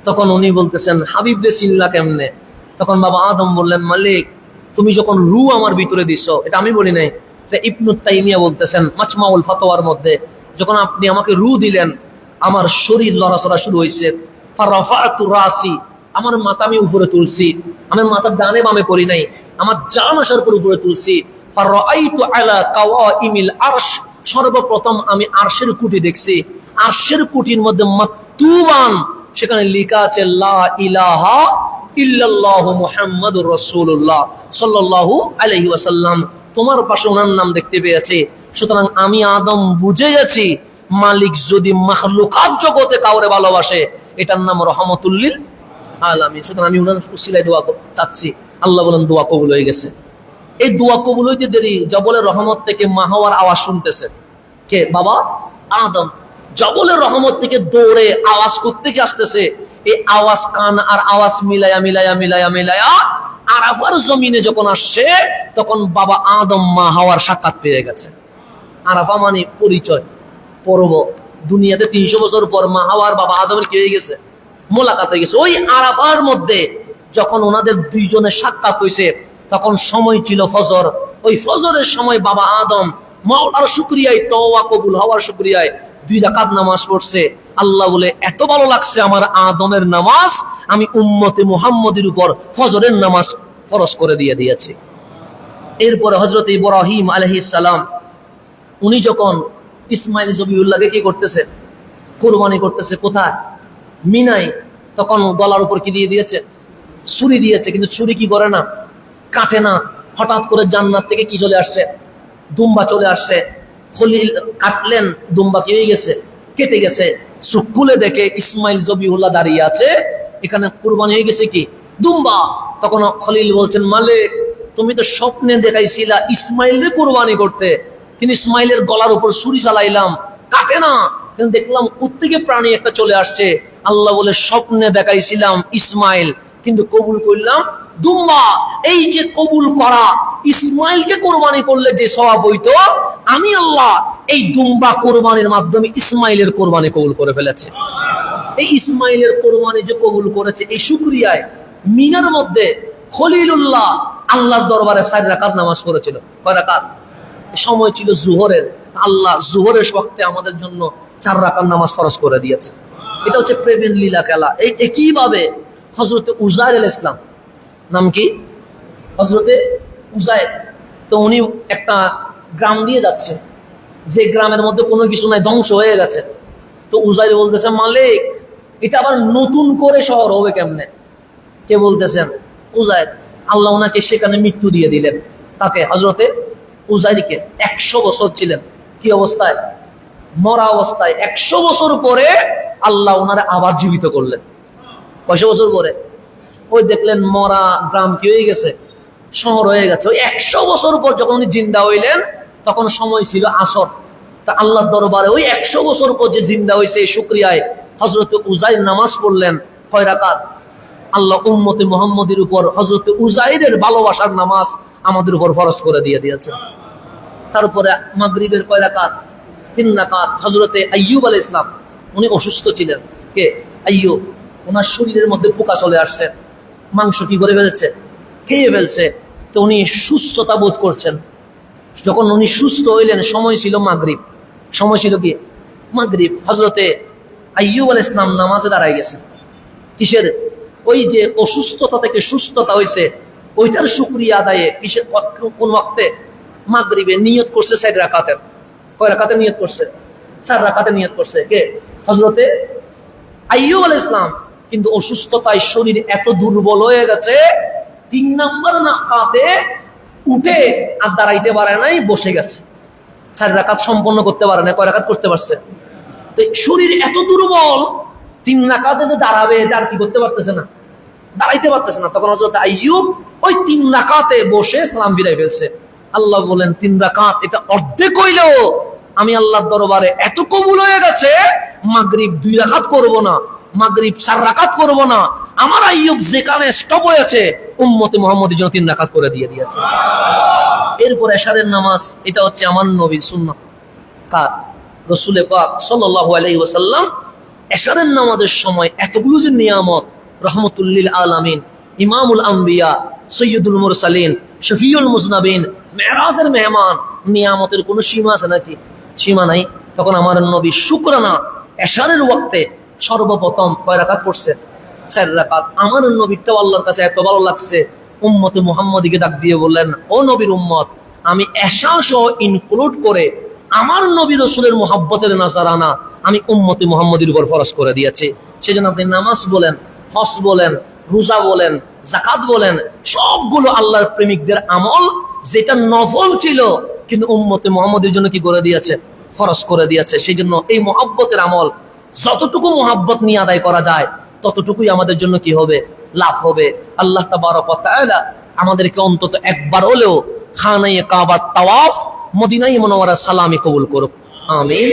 Speaker 1: তখন উনি বলতেছেন হাবিব রে চিনলা কেমনে? তখন বাবা আদম বললেন, মালিক তুমি যখন রু আমার ভিতরে দিছো, এটা আমি বলি নাই, এটা ইবনু তাইমিয়া বলতেছেন মাজমাউল ফাতাওয়ার মধ্যে, যখন আপনি আমাকে রু দিলেন আমার শরীর লড়াচড়া শুরু হয়েছে। ফারাফাতু রাসি, আমার মাথা আমি উপরে তুলছি, আমার মাথা ডানে বামে করি নাই, আমার জান আসার পর উপরে তুলছি। ফারাআইতু আলা কাওয়াইমিল আরশ, সর্বপ্রথম আমি আরশের কুটি দেখছি। আরশের কুটির মধ্যে মাকতুবান, সেখানে লেখা আছে লা ইলাহা ইল্লাল্লাহু মুহাম্মাদুর রাসূলুল্লাহ সাল্লাল্লাহু আলাইহি ওয়াসাল্লাম। তোমার পাশে ওনার নাম দেখতে পেয়েছি। সুতরাং আমি আদম বুঝে গেছি মালিক যদি মাখলুকাত জগতে কাউরে ভালোবাসে এটার নাম রহমাতুল লিল আলামিন। সুতরাং আমি ওনার উসিলায় দোয়া চাচ্ছি। আল্লাহ বলেন দোয়া কবুল হয়ে গেছে। এই দোয়া কবুল হইতে দেরি, জবলের রহমত থেকে মা হওয়ার আওয়াজ শুনতেছে কে? বাবা আদম। জবলের রহমত থেকে দৌড়ে আওয়াজ করতে কি আসতেছে, এই আওয়াজ কান আর আওয়াজ মিলায়া মিলায়া মিলায়া মিলায়া আরাফার জমিনে যখন আসছে তখন বাবা আদম মা হওয়ার সাক্ষাৎ পেয়ে গেছে। আরাফা মানে পরিচয় পর্ব। দুনিয়াতে 300 বছর পর মা হওয়ার বাবা আদমের কি হয়ে গেছে? মোলাকাত হয়ে গেছে। ওই আরাফার মধ্যে যখন ওনাদের দুইজনের সাক্ষাৎ হয়েছে তখন সময় ছিল ফজর। ওই ফজরের সময় বাবা আদম মাওলার শুকরিয়ায়, তওবা কবুল হওয়ার শুকরিয়ায় 2 রাকাত নামাজ পড়ছে। আল্লাহ বলে এত ভালো লাগছে আমার আদমের নামাজ, আমি উম্মতে মুহাম্মদের উপর ফজরের নামাজ ফরজ করে দিয়েছি। এরপরে হযরত ইব্রাহিম আলাইহিস সালাম উনি যখন ইসমাইল জবিউল্লাহকে কি করতেছে? কুরবানি করতেছে। কোথায়? মিনায়। তখন গলার উপর কি দিয়ে দিয়েছে? ছুরি দিয়েছে। কিন্তু ছুরি কি করে না? কাটে না। হঠাৎ করে জান্নাত থেকে কি চলে আসছে? দুম্বা চলে আসছে। খলিল কাটলেন, দুম্বা কি হয়ে গেছে? কেটে গেছে। চোখ খুলে দেখে ইসমাইল জবিউল্লাহ দাঁড়িয়ে আছে, এখানে কুরবানি হয়ে গেছে কি? দুম্বা। তখন খলিল বলছেন, মালিক তুমি তো স্বপ্নে দেখাইছিলা ইসমাইলরে কুরবানি করতে, কিন্তু ইসমাইলের গলার উপর ছুরি চালাইলাম, কাটে না, কিন্তু দেখলাম প্রত্যেকে প্রাণী একটা চলে আসছে। আল্লাহ বলে স্বপ্নে দেখাইছিলাম ইসমাইল, কিন্তু কবুল করলাম দুম্বা। এই যে কবুল করা, ইসমাইলকে কোরবানি করলে যে সওয়াব হইতো, আমি আল্লাহ এই দুম্বা কোরবানির মাধ্যমে ইসমাইলের কোরবানি কবুল করে ফেলেছে। এই ইসমাইলের কোরবানি যে কবুল করেছে, এই শুকরিয়ায় মিনার মধ্যে খলিলুল্লাহ আল্লাহর দরবারে 4 রাকাত নামাজ পড়েছিল। কয় রাকাত? সময় ছিল জোহরের। আল্লাহ জোহরের ওয়াক্তে আমাদের জন্য 4 রাকাত নামাজ ফরজ করে দিয়েছে। এটা হচ্ছে প্রেমের লীলা খেলা। এই একইভাবে হযরতে উজাইর আলাইহিস সালাম, নাম কি? হযরতে উজাইর। তো উনি একটা গ্রাম দিয়ে যাচ্ছে, যে গ্রামের মধ্যে কোনো কিছু নাই, ধ্বংস হয়ে গেছে। তো উজাইর বলতেছে, মালিক এটা আবার নতুন করে শহর হবে কেমনে? কে বলতেছেন? উজাইর। আল্লাহ ওনাকে সেখানে মৃত্যু দিয়ে দিলেন। তাকে হযরতে উজাইরকে 100 বছর ছিলেন কি অবস্থায়? মরা অবস্থায়। 100 বছর পরে আল্লাহ ওনারে আবার জীবিত করলেন। কয়শো বছর পরে? ওই দেখলেন মরা গ্রাম কি হয়ে গেছে? শহর হয়ে গেছে। ওই 100 বছর পর যখন উনি জিন্দা হইলেন তখন সময় ছিল আসর। তা আল্লাহর দরবারে ওই 100 বছর পর যে জিন্দা হয়েছে এই শুকরিয়ায় হযরতে উজাইর নামাজ পড়লেন। কয় রাকাত? আল্লাহ উম্মতে মুহাম্মদের উপর হযরতে উজাইরের ভালোবাসার নামাজ আমাদের উপর ফরজ করে দিয়েছে। তারপরে মাগরিবের কয় রাকাত? 3 রাকাত। হযরতে আইয়ুব আলাইহিস সালাম উনি অসুস্থ ছিলেন। কে? আইয়ুব। ওনার শরীরের মধ্যে পোকা চলে আসছে, মাংস কি করে ফেলছে? খেয়ে ফেলছে। তো উনি সুস্থতা বোধ করছেন। যখন উনি সুস্থ হইলেন সময় ছিল মাগরিব। সময় ছিল কি? মাগরিব। হযরতে আইয়ুব আলাইহিস সালাম নামাজে দাঁড়ায় গেছেন। কিসের? ওই যে অসুস্থতা থেকে সুস্থতা হয়েছে ওইটার শুকরিয়া আদায়ে। কিসের? কোন ওয়াক্তে? মাগরিবে। নিয়ত করছে 4 রাকাতের। কয় রাকাতের নিয়ত করছে? 4 রাকাতের নিয়ত করছে। কে? হযরতে আইয়ুব আলাইহিস সালাম। কিন্তু অসুস্থতায় শরীর এত দুর্বল হয়ে গেছে, 3 নাম্বার রাকাতে উঠে আর দাঁড়াইতে পারে নাই, বসে গেছে। 4 রাকাত সম্পন্ন করতে পারে না। কয় রাকাত করতে পারছে? তো শরীর এত দুর্বল, 3 রাকাতে যে দাঁড়াবে এটা আর কি করতে পারতেছে না, দাঁড়াইতে পারতেছে না। তখন হযরত আইয়ুব ওই 3 রাকাতে বসে সালাম ফিরাই ফেলছে। আল্লাহ বলেন 3 রাকাত এটা অর্ধেক হইলেও আমি আল্লাহর দরবারে এত কবুল হয়ে গেছে, মাগরিব 2 রাকাত করব না, মাগরিব 4 রাকাত করব না। আমার আইয়ুব যেখানে স্টপ হয়েছে উম্মতে মুহাম্মদের জন্য 3 রাকাত করে দিয়ে দিয়েছে। এরপর এশারের নামাজ, এটা হচ্ছে আমার নবীর সুন্নাত। কার? রাসূল পাক সাল্লাল্লাহু আলাইহি ওয়াসাল্লাম এশারের নামাজের সময় এতগুলো যে নিয়ামত, রহমতুল লিল আলামিন, ইমামুল আম্বিয়া, সৈয়দুল মুরসালিন, শফিউল মুজনাবিন, মেরাজের মেহমান, নিয়ামতের কোনো সীমা আছে নাকি? সীমা নাই। তখন আমার নবী শুকরানা এশারের ওয়াক্তে সর্বপ্রথম কয় রাকাত পড়ছে? 4 রাকাত। আমার নবীরটাও আল্লাহর কাছে এত ভালো লাগছে, উম্মতে মুহাম্মদীকে ডাক দিয়ে বললেন, ও নবীর উম্মত, আমি এশা সহ ইনক্লুড করে আমার নবী রাসূলের মুহাব্বতের নাজারানা আমি উম্মতে মুহাম্মদীর উপর ফরজ করে দিয়েছি। সেজন্য আপনি নামাজ বলেন, হজ বলেন, রোজা বলেন, যাকাত বলেন, সবগুলো আল্লাহর প্রেমিকদের আমল, যেটা নফল ছিল কিন্তু উম্মতে মুহাম্মদীর জন্য কি করে দিয়েছে? ফরজ করে দিয়েছে। সেই জন্য এই মুহাব্বতের আমল যতটুকু মুহাব্বত নিয়ে আদায় করা যায় ততটুকুই আমাদের জন্য কি হবে? লাভ হবে। আল্লাহ তাবারক ওয়া তাআলা আমাদেরকে অন্তত একবার হলেও খানায়ে কাবার তাওয়াফ, মদিনায়ে মুনাওয়ারা সালামি কবুল করুক। আমিন।